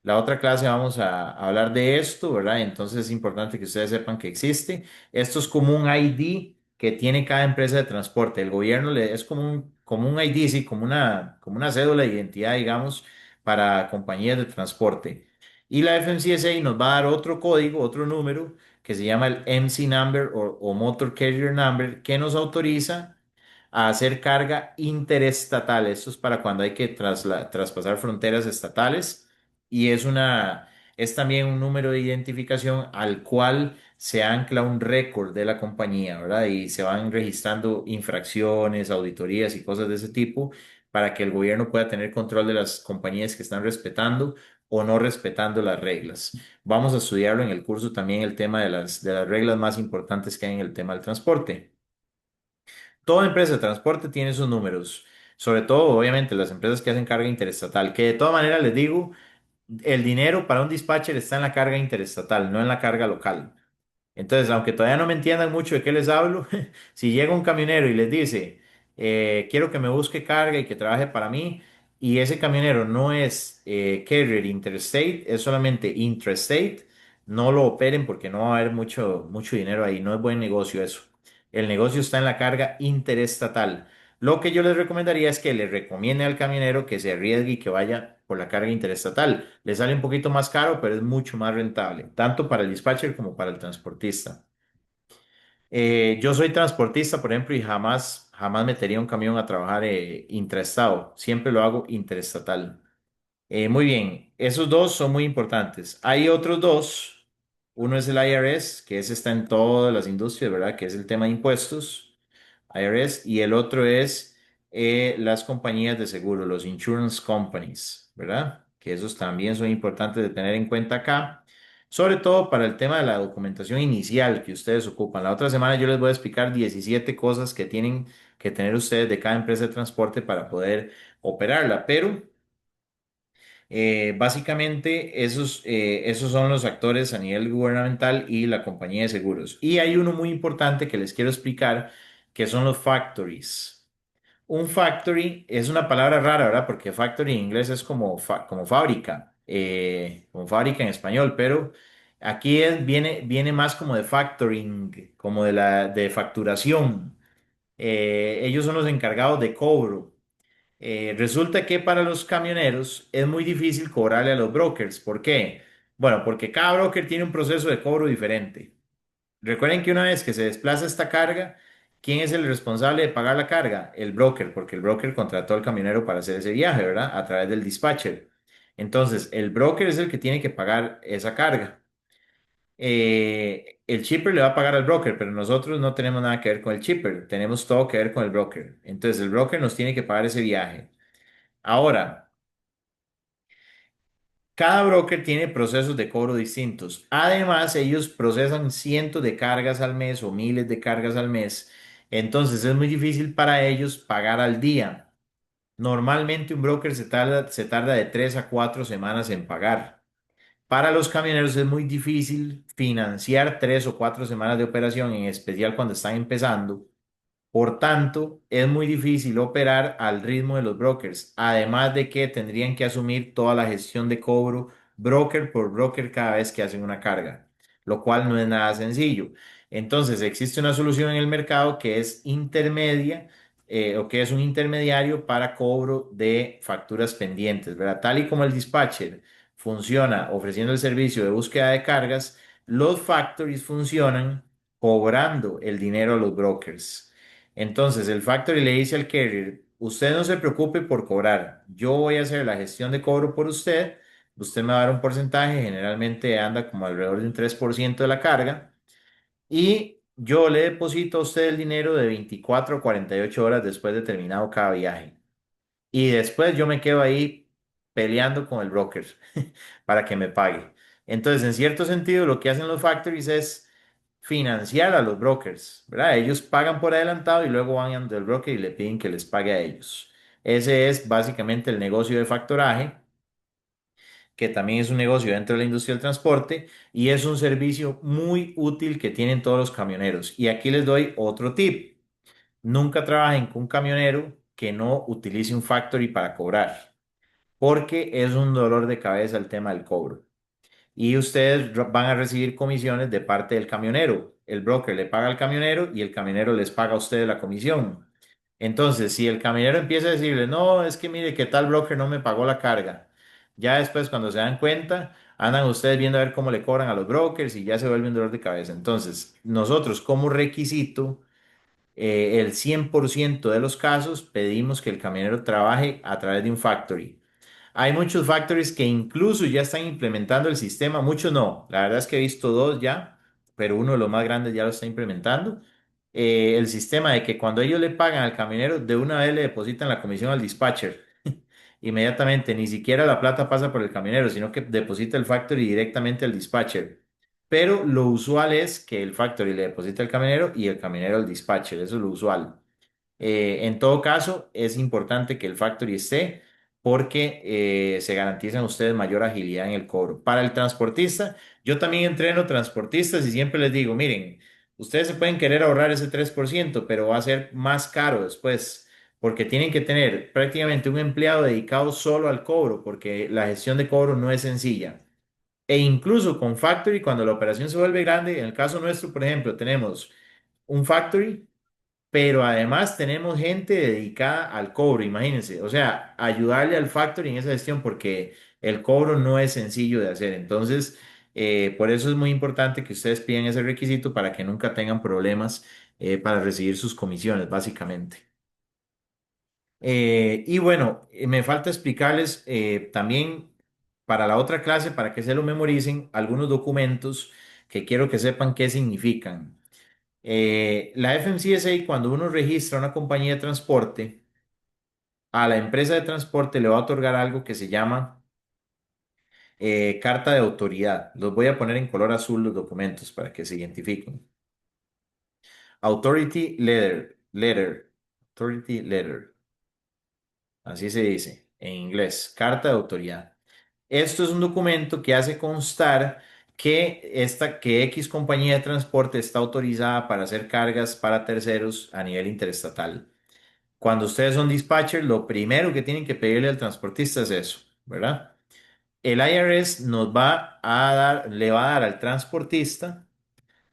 La otra clase vamos a hablar de esto, ¿verdad? Entonces es importante que ustedes sepan que existe. Esto es como un ID que tiene cada empresa de transporte. El gobierno es como un ID, sí, como una cédula de identidad, digamos, para compañías de transporte. Y la FMCSA nos va a dar otro código, otro número, que se llama el MC Number o Motor Carrier Number, que nos autoriza a hacer carga interestatal. Esto es para cuando hay que traspasar fronteras estatales y es también un número de identificación al cual se ancla un récord de la compañía, ¿verdad? Y se van registrando infracciones, auditorías y cosas de ese tipo para que el gobierno pueda tener control de las compañías que están respetando o no respetando las reglas. Vamos a estudiarlo en el curso también el tema de las reglas más importantes que hay en el tema del transporte. Toda empresa de transporte tiene sus números, sobre todo obviamente las empresas que hacen carga interestatal, que de todas maneras les digo, el dinero para un dispatcher está en la carga interestatal, no en la carga local. Entonces, aunque todavía no me entiendan mucho de qué les hablo, si llega un camionero y les dice, quiero que me busque carga y que trabaje para mí, y ese camionero no es carrier interstate, es solamente intrastate, no lo operen porque no va a haber mucho dinero ahí, no es buen negocio eso. El negocio está en la carga interestatal. Lo que yo les recomendaría es que le recomiende al camionero que se arriesgue y que vaya por la carga interestatal. Le sale un poquito más caro, pero es mucho más rentable, tanto para el dispatcher como para el transportista. Yo soy transportista, por ejemplo, y jamás metería un camión a trabajar intraestado. Siempre lo hago interestatal. Muy bien, esos dos son muy importantes. Hay otros dos. Uno es el IRS, que ese está en todas las industrias, ¿verdad? Que es el tema de impuestos, IRS, y el otro es las compañías de seguro, los insurance companies, ¿verdad? Que esos también son importantes de tener en cuenta acá, sobre todo para el tema de la documentación inicial que ustedes ocupan. La otra semana yo les voy a explicar 17 cosas que tienen que tener ustedes de cada empresa de transporte para poder operarla, pero básicamente, esos son los actores a nivel gubernamental y la compañía de seguros. Y hay uno muy importante que les quiero explicar, que son los factories. Un factory es una palabra rara, ¿verdad? Porque factory en inglés es como fábrica, como fábrica en español, pero aquí viene más como de factoring, como de facturación. Ellos son los encargados de cobro. Resulta que para los camioneros es muy difícil cobrarle a los brokers. ¿Por qué? Bueno, porque cada broker tiene un proceso de cobro diferente. Recuerden que una vez que se desplaza esta carga, ¿quién es el responsable de pagar la carga? El broker, porque el broker contrató al camionero para hacer ese viaje, ¿verdad? A través del dispatcher. Entonces, el broker es el que tiene que pagar esa carga. El shipper le va a pagar al broker, pero nosotros no tenemos nada que ver con el shipper, tenemos todo que ver con el broker. Entonces, el broker nos tiene que pagar ese viaje. Ahora, cada broker tiene procesos de cobro distintos. Además, ellos procesan cientos de cargas al mes o miles de cargas al mes. Entonces, es muy difícil para ellos pagar al día. Normalmente, un broker se tarda de 3 a 4 semanas en pagar. Para los camioneros es muy difícil financiar 3 o 4 semanas de operación, en especial cuando están empezando. Por tanto, es muy difícil operar al ritmo de los brokers, además de que tendrían que asumir toda la gestión de cobro broker por broker cada vez que hacen una carga, lo cual no es nada sencillo. Entonces, existe una solución en el mercado que es intermedia o que es un intermediario para cobro de facturas pendientes, ¿verdad? Tal y como el dispatcher funciona ofreciendo el servicio de búsqueda de cargas, los factories funcionan cobrando el dinero a los brokers. Entonces, el factory le dice al carrier, usted no se preocupe por cobrar, yo voy a hacer la gestión de cobro por usted me va a dar un porcentaje, generalmente anda como alrededor de un 3% de la carga, y yo le deposito a usted el dinero de 24 a 48 horas después de terminado cada viaje. Y después yo me quedo ahí peleando con el broker para que me pague. Entonces, en cierto sentido, lo que hacen los factories es financiar a los brokers, ¿verdad? Ellos pagan por adelantado y luego van ante el broker y le piden que les pague a ellos. Ese es básicamente el negocio de factoraje, que también es un negocio dentro de la industria del transporte y es un servicio muy útil que tienen todos los camioneros. Y aquí les doy otro tip. Nunca trabajen con un camionero que no utilice un factory para cobrar, porque es un dolor de cabeza el tema del cobro. Y ustedes van a recibir comisiones de parte del camionero. El broker le paga al camionero y el camionero les paga a ustedes la comisión. Entonces, si el camionero empieza a decirle, no, es que mire que tal broker no me pagó la carga, ya después cuando se dan cuenta, andan ustedes viendo a ver cómo le cobran a los brokers y ya se vuelve un dolor de cabeza. Entonces, nosotros como requisito, el 100% de los casos pedimos que el camionero trabaje a través de un factory. Hay muchos factories que incluso ya están implementando el sistema, muchos no. La verdad es que he visto dos ya, pero uno de los más grandes ya lo está implementando. El sistema de que cuando ellos le pagan al camionero, de una vez le depositan la comisión al dispatcher. Inmediatamente, ni siquiera la plata pasa por el camionero, sino que deposita el factory directamente al dispatcher. Pero lo usual es que el factory le deposita al camionero y el camionero al dispatcher. Eso es lo usual. En todo caso, es importante que el factory esté porque se garantizan ustedes mayor agilidad en el cobro. Para el transportista, yo también entreno transportistas y siempre les digo, miren, ustedes se pueden querer ahorrar ese 3%, pero va a ser más caro después porque tienen que tener prácticamente un empleado dedicado solo al cobro porque la gestión de cobro no es sencilla. E incluso con factory, cuando la operación se vuelve grande, en el caso nuestro, por ejemplo, tenemos un factory pero además tenemos gente dedicada al cobro, imagínense, o sea, ayudarle al factory en esa gestión porque el cobro no es sencillo de hacer. Entonces, por eso es muy importante que ustedes pidan ese requisito para que nunca tengan problemas para recibir sus comisiones, básicamente. Y bueno, me falta explicarles también para la otra clase, para que se lo memoricen, algunos documentos que quiero que sepan qué significan. La FMCSA, cuando uno registra una compañía de transporte, a la empresa de transporte le va a otorgar algo que se llama carta de autoridad. Los voy a poner en color azul los documentos para que se identifiquen. Authority Letter, Authority Letter, así se dice en inglés, carta de autoridad. Esto es un documento que hace constar que X compañía de transporte está autorizada para hacer cargas para terceros a nivel interestatal. Cuando ustedes son dispatcher, lo primero que tienen que pedirle al transportista es eso, ¿verdad? El IRS nos va a dar, le va a dar al transportista,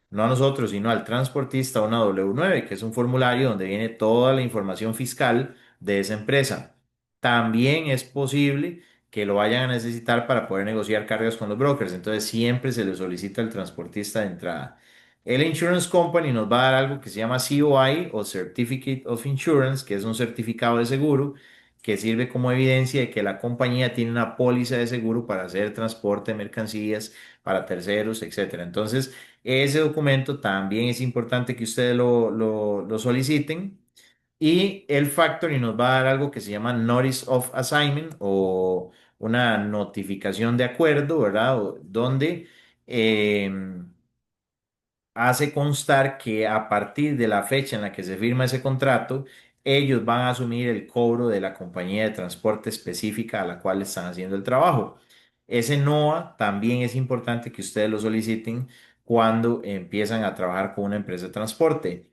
no a nosotros, sino al transportista una W9, que es un formulario donde viene toda la información fiscal de esa empresa. También es posible que lo vayan a necesitar para poder negociar cargas con los brokers, entonces siempre se le solicita al transportista de entrada. El Insurance Company nos va a dar algo que se llama COI o Certificate of Insurance, que es un certificado de seguro que sirve como evidencia de que la compañía tiene una póliza de seguro para hacer transporte de mercancías para terceros, etcétera. Entonces, ese documento también es importante que ustedes lo soliciten. Y el Factory nos va a dar algo que se llama Notice of Assignment o una notificación de acuerdo, ¿verdad? Donde hace constar que a partir de la fecha en la que se firma ese contrato, ellos van a asumir el cobro de la compañía de transporte específica a la cual están haciendo el trabajo. Ese NOA también es importante que ustedes lo soliciten cuando empiezan a trabajar con una empresa de transporte.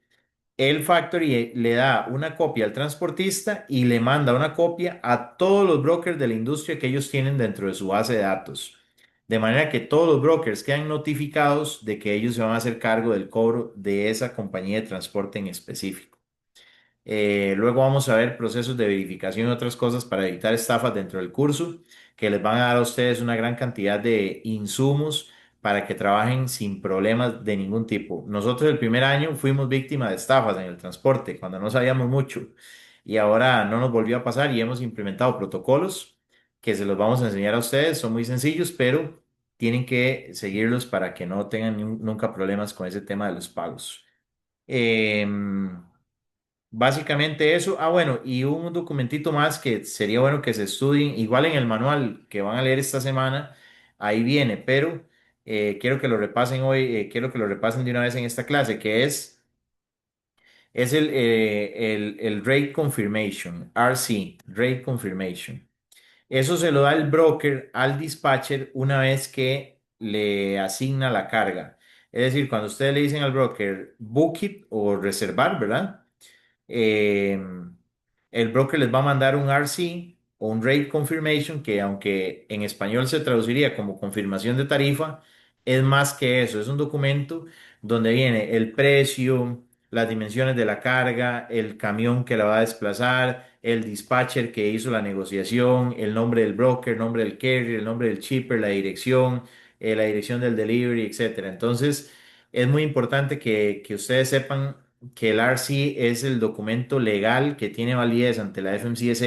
El factory le da una copia al transportista y le manda una copia a todos los brokers de la industria que ellos tienen dentro de su base de datos. De manera que todos los brokers quedan notificados de que ellos se van a hacer cargo del cobro de esa compañía de transporte en específico. Luego vamos a ver procesos de verificación y otras cosas para evitar estafas dentro del curso, que les van a dar a ustedes una gran cantidad de insumos para que trabajen sin problemas de ningún tipo. Nosotros el primer año fuimos víctimas de estafas en el transporte, cuando no sabíamos mucho, y ahora no nos volvió a pasar y hemos implementado protocolos que se los vamos a enseñar a ustedes. Son muy sencillos, pero tienen que seguirlos para que no tengan nunca problemas con ese tema de los pagos. Em, Básicamente eso. Ah, bueno, y un documentito más que sería bueno que se estudien, igual en el manual que van a leer esta semana, ahí viene, pero quiero que lo repasen hoy, quiero que lo repasen de una vez en esta clase, que es el Rate Confirmation, RC, Rate Confirmation. Eso se lo da el broker al dispatcher una vez que le asigna la carga. Es decir, cuando ustedes le dicen al broker book it o reservar, ¿verdad? eh, el broker les va a mandar un RC o un Rate Confirmation que aunque en español se traduciría como confirmación de tarifa, es más que eso, es un documento donde viene el precio, las dimensiones de la carga, el camión que la va a desplazar, el dispatcher que hizo la negociación, el nombre del broker, el nombre del carrier, el nombre del shipper, la dirección del delivery, etcétera. Entonces, es muy importante que ustedes sepan que el RC es el documento legal que tiene validez ante la FMCSA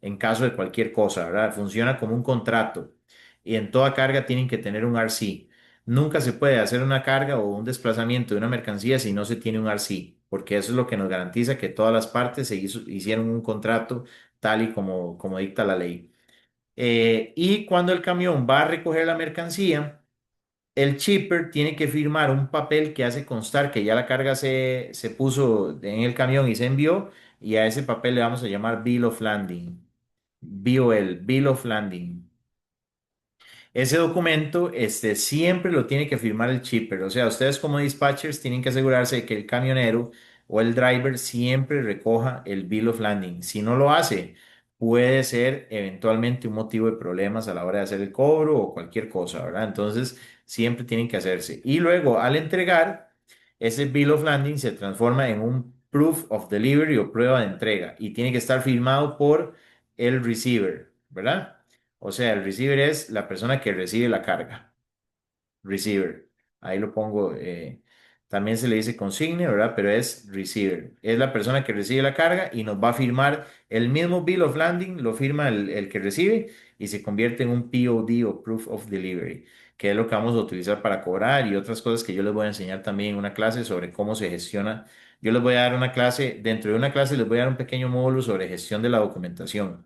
en caso de cualquier cosa, ¿verdad? Funciona como un contrato y en toda carga tienen que tener un RC. Nunca se puede hacer una carga o un desplazamiento de una mercancía si no se tiene un RC, porque eso es lo que nos garantiza que todas las partes hicieron un contrato tal y como dicta la ley. Y cuando el camión va a recoger la mercancía, el shipper tiene que firmar un papel que hace constar que ya la carga se puso en el camión y se envió, y a ese papel le vamos a llamar Bill of Landing. BOL, Bill of Landing. Ese documento, siempre lo tiene que firmar el shipper. O sea, ustedes como dispatchers tienen que asegurarse de que el camionero o el driver siempre recoja el bill of landing. Si no lo hace, puede ser eventualmente un motivo de problemas a la hora de hacer el cobro o cualquier cosa, ¿verdad? Entonces, siempre tienen que hacerse. Y luego, al entregar, ese bill of landing se transforma en un proof of delivery o prueba de entrega y tiene que estar firmado por el receiver, ¿verdad? O sea, el receiver es la persona que recibe la carga. Receiver. Ahí lo pongo. También se le dice consigne, ¿verdad? Pero es receiver. Es la persona que recibe la carga y nos va a firmar el mismo bill of landing, lo firma el que recibe y se convierte en un POD o Proof of Delivery, que es lo que vamos a utilizar para cobrar y otras cosas que yo les voy a enseñar también en una clase sobre cómo se gestiona. Yo les voy a dar una clase, dentro de una clase les voy a dar un pequeño módulo sobre gestión de la documentación.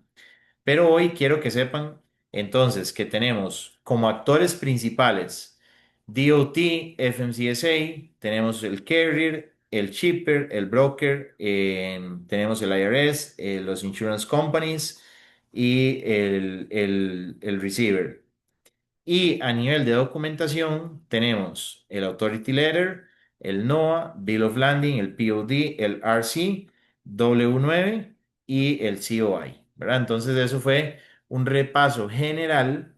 Pero hoy quiero que sepan entonces que tenemos como actores principales DOT, FMCSA, tenemos el carrier, el shipper, el broker, tenemos el IRS, los insurance companies y el receiver. Y a nivel de documentación tenemos el Authority Letter, el NOAA, Bill of Landing, el POD, el RC, W9 y el COI, ¿verdad? Entonces eso fue un repaso general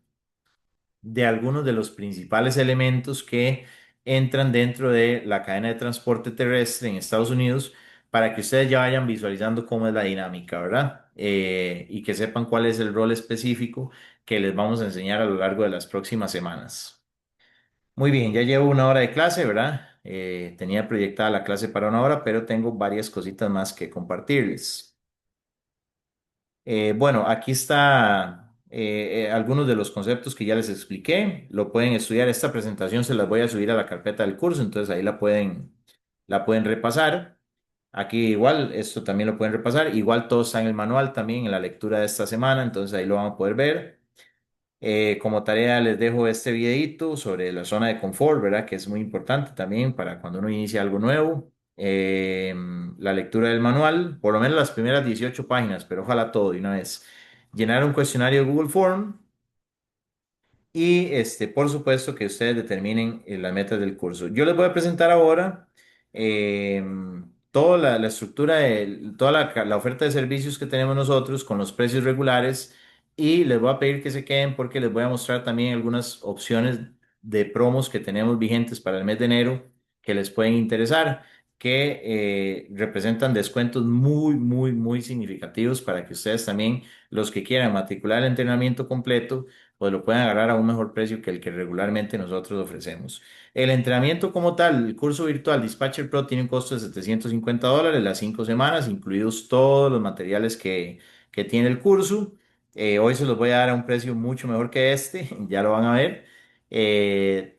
de algunos de los principales elementos que entran dentro de la cadena de transporte terrestre en Estados Unidos para que ustedes ya vayan visualizando cómo es la dinámica, ¿verdad? Y que sepan cuál es el rol específico que les vamos a enseñar a lo largo de las próximas semanas. Muy bien, ya llevo una hora de clase, ¿verdad? Tenía proyectada la clase para una hora, pero tengo varias cositas más que compartirles. Bueno, aquí está algunos de los conceptos que ya les expliqué. Lo pueden estudiar. Esta presentación se las voy a subir a la carpeta del curso, entonces ahí la pueden repasar. Aquí igual, esto también lo pueden repasar. Igual todo está en el manual también, en la lectura de esta semana, entonces ahí lo van a poder ver. Como tarea les dejo este videito sobre la zona de confort, ¿verdad? Que es muy importante también para cuando uno inicia algo nuevo. La lectura del manual, por lo menos las primeras 18 páginas, pero ojalá todo de una vez. Llenar un cuestionario de Google Form y por supuesto que ustedes determinen las metas del curso. Yo les voy a presentar ahora eh, toda la estructura de toda la oferta de servicios que tenemos nosotros con los precios regulares y les voy a pedir que se queden porque les voy a mostrar también algunas opciones de promos que tenemos vigentes para el mes de enero que les pueden interesar, que representan descuentos muy significativos para que ustedes también, los que quieran matricular el entrenamiento completo, pues lo pueden agarrar a un mejor precio que el que regularmente nosotros ofrecemos. El entrenamiento como tal, el curso virtual Dispatcher Pro tiene un costo de $750 las 5 semanas, incluidos todos los materiales que tiene el curso. Hoy se los voy a dar a un precio mucho mejor que este, ya lo van a ver. Eh,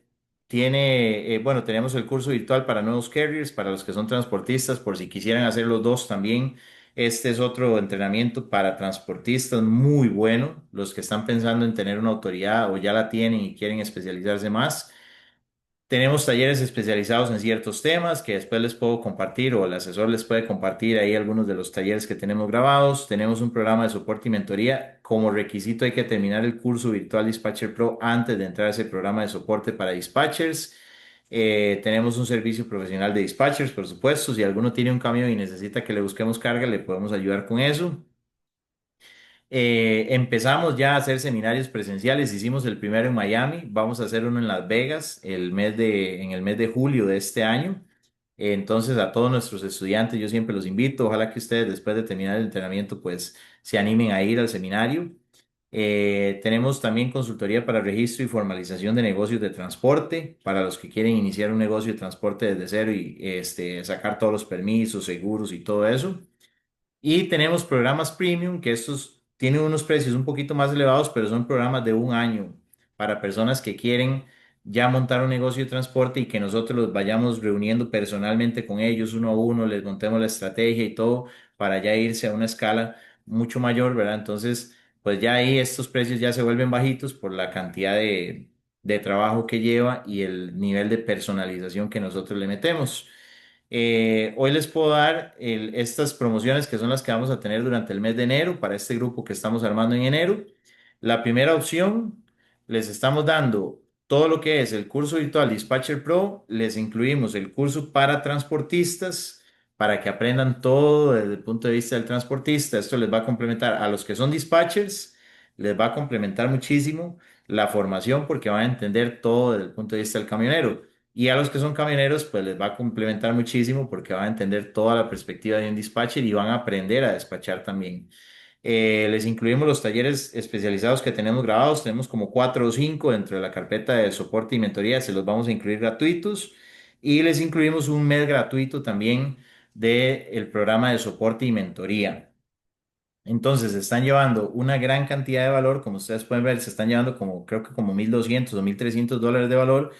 bueno, tenemos el curso virtual para nuevos carriers, para los que son transportistas, por si quisieran hacer los dos también. Este es otro entrenamiento para transportistas muy bueno. Los que están pensando en tener una autoridad o ya la tienen y quieren especializarse más. Tenemos talleres especializados en ciertos temas que después les puedo compartir o el asesor les puede compartir ahí algunos de los talleres que tenemos grabados. Tenemos un programa de soporte y mentoría. Como requisito hay que terminar el curso virtual Dispatcher Pro antes de entrar a ese programa de soporte para dispatchers. Tenemos un servicio profesional de dispatchers, por supuesto. Si alguno tiene un camión y necesita que le busquemos carga, le podemos ayudar con eso. Empezamos ya a hacer seminarios presenciales, hicimos el primero en Miami, vamos a hacer uno en Las Vegas en el mes de julio de este año. Entonces a todos nuestros estudiantes yo siempre los invito, ojalá que ustedes después de terminar el entrenamiento pues se animen a ir al seminario. Tenemos también consultoría para registro y formalización de negocios de transporte para los que quieren iniciar un negocio de transporte desde cero y sacar todos los permisos, seguros y todo eso. Y tenemos programas premium, que estos tienen unos precios un poquito más elevados, pero son programas de un año para personas que quieren ya montar un negocio de transporte y que nosotros los vayamos reuniendo personalmente con ellos uno a uno, les montemos la estrategia y todo para ya irse a una escala mucho mayor, ¿verdad? Entonces, pues ya ahí estos precios ya se vuelven bajitos por la cantidad de trabajo que lleva y el nivel de personalización que nosotros le metemos. Hoy les puedo dar estas promociones que son las que vamos a tener durante el mes de enero para este grupo que estamos armando en enero. La primera opción, les estamos dando todo lo que es el curso virtual Dispatcher Pro, les incluimos el curso para transportistas para que aprendan todo desde el punto de vista del transportista. Esto les va a complementar a los que son dispatchers, les va a complementar muchísimo la formación porque van a entender todo desde el punto de vista del camionero. Y a los que son camioneros, pues les va a complementar muchísimo porque van a entender toda la perspectiva de un dispatcher y van a aprender a despachar también. Les incluimos los talleres especializados que tenemos grabados, tenemos como cuatro o cinco dentro de la carpeta de soporte y mentoría, se los vamos a incluir gratuitos y les incluimos un mes gratuito también del programa de soporte y mentoría. Entonces, se están llevando una gran cantidad de valor, como ustedes pueden ver, se están llevando como, creo que como 1.200 o $1.300 de valor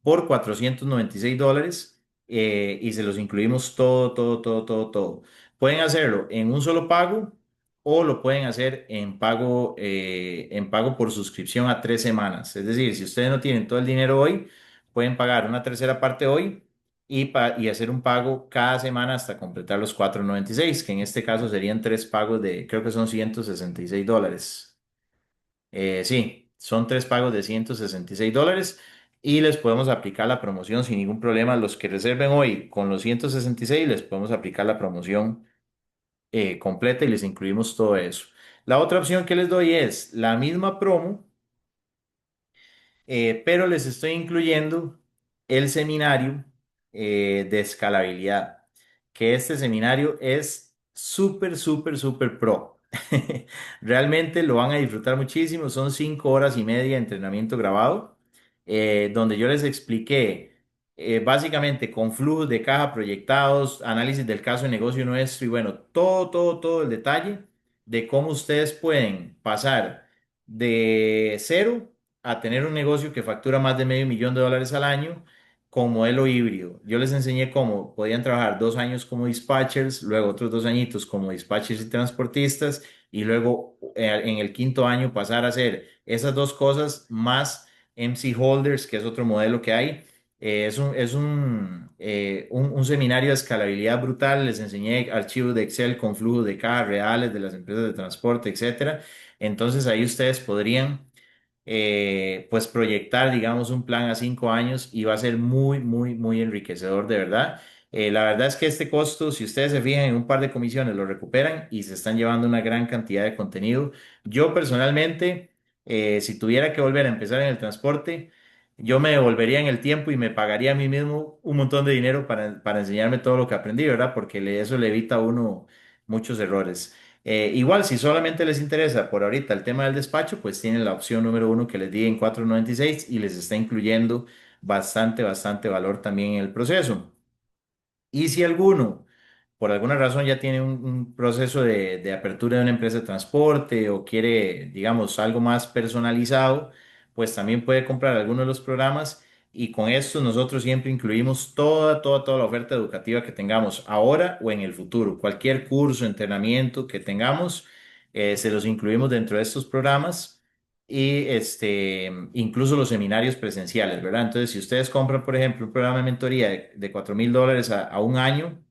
por $496 y se los incluimos todo, todo, todo, todo, todo. Pueden hacerlo en un solo pago o lo pueden hacer en pago por suscripción a 3 semanas. Es decir, si ustedes no tienen todo el dinero hoy, pueden pagar una tercera parte hoy y hacer un pago cada semana hasta completar los 496 que en este caso serían tres pagos de, creo que son $166. Sí, son tres pagos de $166 y les podemos aplicar la promoción sin ningún problema. Los que reserven hoy con los 166 les podemos aplicar la promoción completa y les incluimos todo eso. La otra opción que les doy es la misma promo pero les estoy incluyendo el seminario de escalabilidad, que este seminario es súper, súper, súper pro. Realmente lo van a disfrutar muchísimo. Son 5 horas y media de entrenamiento grabado, donde yo les expliqué básicamente con flujos de caja proyectados, análisis del caso de negocio nuestro y bueno, todo, todo, todo el detalle de cómo ustedes pueden pasar de cero a tener un negocio que factura más de $500,000 al año con modelo híbrido. Yo les enseñé cómo podían trabajar 2 años como dispatchers, luego otros 2 añitos como dispatchers y transportistas, y luego en el quinto año pasar a hacer esas dos cosas más MC Holders, que es otro modelo que hay. Es un seminario de escalabilidad brutal. Les enseñé archivos de Excel con flujos de caja reales de las empresas de transporte, etcétera. Entonces ahí ustedes podrían pues proyectar, digamos, un plan a 5 años y va a ser muy, muy, muy enriquecedor, de verdad. La verdad es que este costo, si ustedes se fijan en un par de comisiones, lo recuperan y se están llevando una gran cantidad de contenido. Yo personalmente, si tuviera que volver a empezar en el transporte, yo me devolvería en el tiempo y me pagaría a mí mismo un montón de dinero para enseñarme todo lo que aprendí, ¿verdad? Porque eso le evita a uno muchos errores. Igual, si solamente les interesa por ahorita el tema del despacho, pues tienen la opción número uno que les di en 496 y les está incluyendo bastante, bastante valor también en el proceso. Y si alguno, por alguna razón, ya tiene un proceso de apertura de una empresa de transporte o quiere, digamos, algo más personalizado, pues también puede comprar alguno de los programas y con esto nosotros siempre incluimos toda, toda, toda la oferta educativa que tengamos ahora o en el futuro. Cualquier curso, entrenamiento que tengamos, se los incluimos dentro de estos programas y incluso los seminarios presenciales, ¿verdad? Entonces, si ustedes compran, por ejemplo, un programa de mentoría de $4,000 a un año,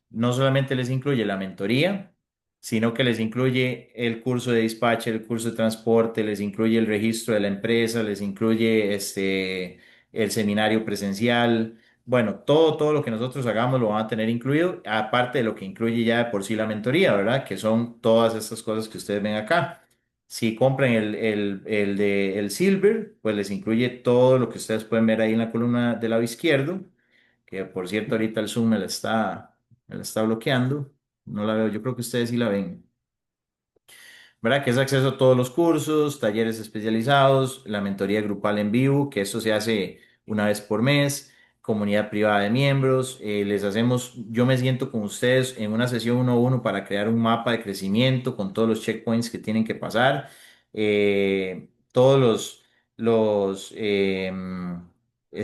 no solamente les incluye la mentoría, sino que les incluye el curso de despacho, el curso de transporte, les incluye el registro de la empresa, les incluye el seminario presencial. Bueno, todo, todo lo que nosotros hagamos lo van a tener incluido, aparte de lo que incluye ya de por sí la mentoría, ¿verdad? Que son todas estas cosas que ustedes ven acá. Si compran el Silver, pues les incluye todo lo que ustedes pueden ver ahí en la columna del lado izquierdo, que por cierto ahorita el Zoom me la está bloqueando. No la veo, yo creo que ustedes sí la ven. ¿Verdad? Que es acceso a todos los cursos, talleres especializados, la mentoría grupal en vivo, que eso se hace una vez por mes, comunidad privada de miembros, les hacemos, yo me siento con ustedes en una sesión uno a uno para crear un mapa de crecimiento con todos los checkpoints que tienen que pasar, todos los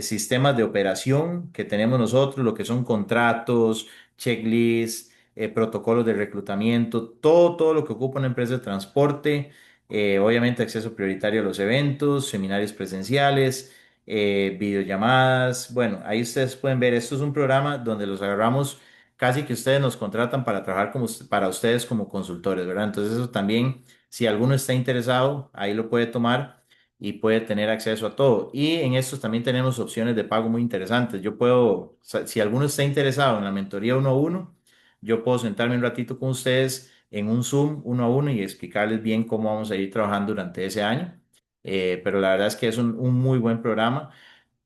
sistemas de operación que tenemos nosotros, lo que son contratos, checklists, protocolos de reclutamiento, todo lo que ocupa una empresa de transporte, obviamente acceso prioritario a los eventos, seminarios presenciales, videollamadas. Bueno, ahí ustedes pueden ver, esto es un programa donde los agarramos, casi que ustedes nos contratan para trabajar como, para ustedes como consultores, ¿verdad? Entonces eso también, si alguno está interesado, ahí lo puede tomar y puede tener acceso a todo. Y en estos también tenemos opciones de pago muy interesantes. Yo puedo, o sea, si alguno está interesado en la mentoría uno a uno, yo puedo sentarme un ratito con ustedes en un Zoom uno a uno y explicarles bien cómo vamos a ir trabajando durante ese año. Pero la verdad es que es un muy buen programa.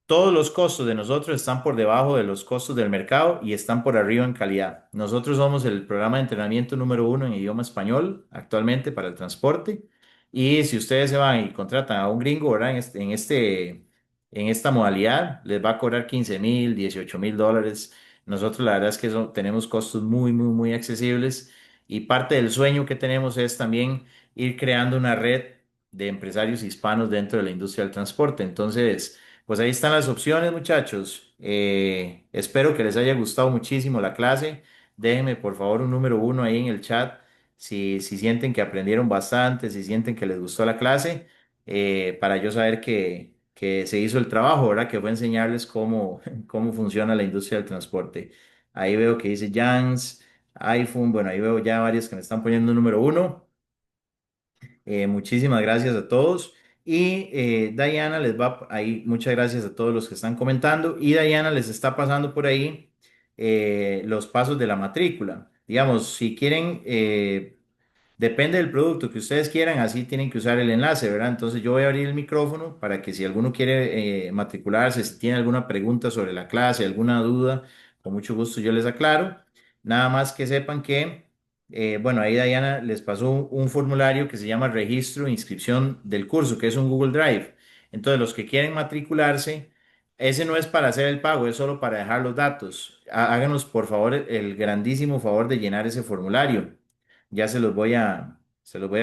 Todos los costos de nosotros están por debajo de los costos del mercado y están por arriba en calidad. Nosotros somos el programa de entrenamiento número uno en idioma español actualmente para el transporte. Y si ustedes se van y contratan a un gringo, ¿verdad? En esta modalidad, les va a cobrar 15,000, 18,000 dólares. Nosotros la verdad es que tenemos costos muy accesibles y parte del sueño que tenemos es también ir creando una red de empresarios hispanos dentro de la industria del transporte. Entonces, pues ahí están las opciones, muchachos. Espero que les haya gustado muchísimo la clase. Déjenme por favor un número uno ahí en el chat si sienten que aprendieron bastante, si sienten que les gustó la clase, para yo saber que se hizo el trabajo, ¿verdad? Que fue enseñarles cómo funciona la industria del transporte. Ahí veo que dice Jans, iPhone, bueno, ahí veo ya varios que me están poniendo un número uno. Muchísimas gracias a todos. Y Diana les va ahí, muchas gracias a todos los que están comentando. Y Diana les está pasando por ahí los pasos de la matrícula. Digamos, si quieren, depende del producto que ustedes quieran, así tienen que usar el enlace, ¿verdad? Entonces yo voy a abrir el micrófono para que si alguno quiere matricularse, si tiene alguna pregunta sobre la clase, alguna duda, con mucho gusto yo les aclaro. Nada más que sepan que, bueno, ahí Diana les pasó un formulario que se llama registro e inscripción del curso, que es un Google Drive. Entonces los que quieren matricularse, ese no es para hacer el pago, es solo para dejar los datos. Háganos por favor el grandísimo favor de llenar ese formulario. Ya se los voy a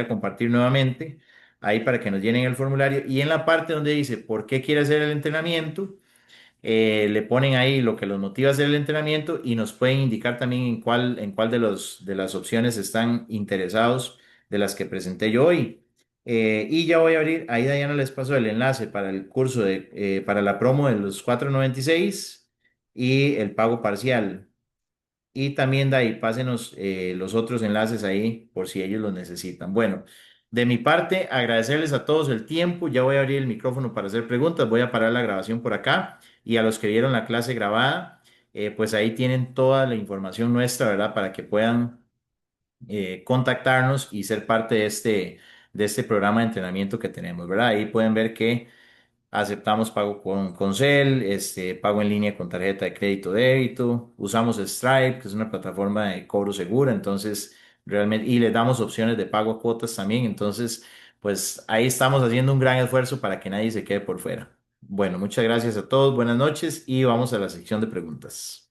compartir nuevamente ahí para que nos llenen el formulario. Y en la parte donde dice por qué quiere hacer el entrenamiento, le ponen ahí lo que los motiva a hacer el entrenamiento y nos pueden indicar también en cuál de las opciones están interesados de las que presenté yo hoy. Y ya voy a abrir, ahí Diana les pasó el enlace para el curso para la promo de los 496 y el pago parcial. Y también de ahí pásenos los otros enlaces ahí por si ellos los necesitan. Bueno, de mi parte, agradecerles a todos el tiempo. Ya voy a abrir el micrófono para hacer preguntas. Voy a parar la grabación por acá. Y a los que vieron la clase grabada, pues ahí tienen toda la información nuestra, ¿verdad? Para que puedan contactarnos y ser parte de este programa de entrenamiento que tenemos, ¿verdad? Ahí pueden ver que aceptamos pago con Cel, pago en línea con tarjeta de crédito débito, usamos Stripe, que es una plataforma de cobro segura, entonces realmente, y le damos opciones de pago a cuotas también, entonces, pues ahí estamos haciendo un gran esfuerzo para que nadie se quede por fuera. Bueno, muchas gracias a todos, buenas noches y vamos a la sección de preguntas.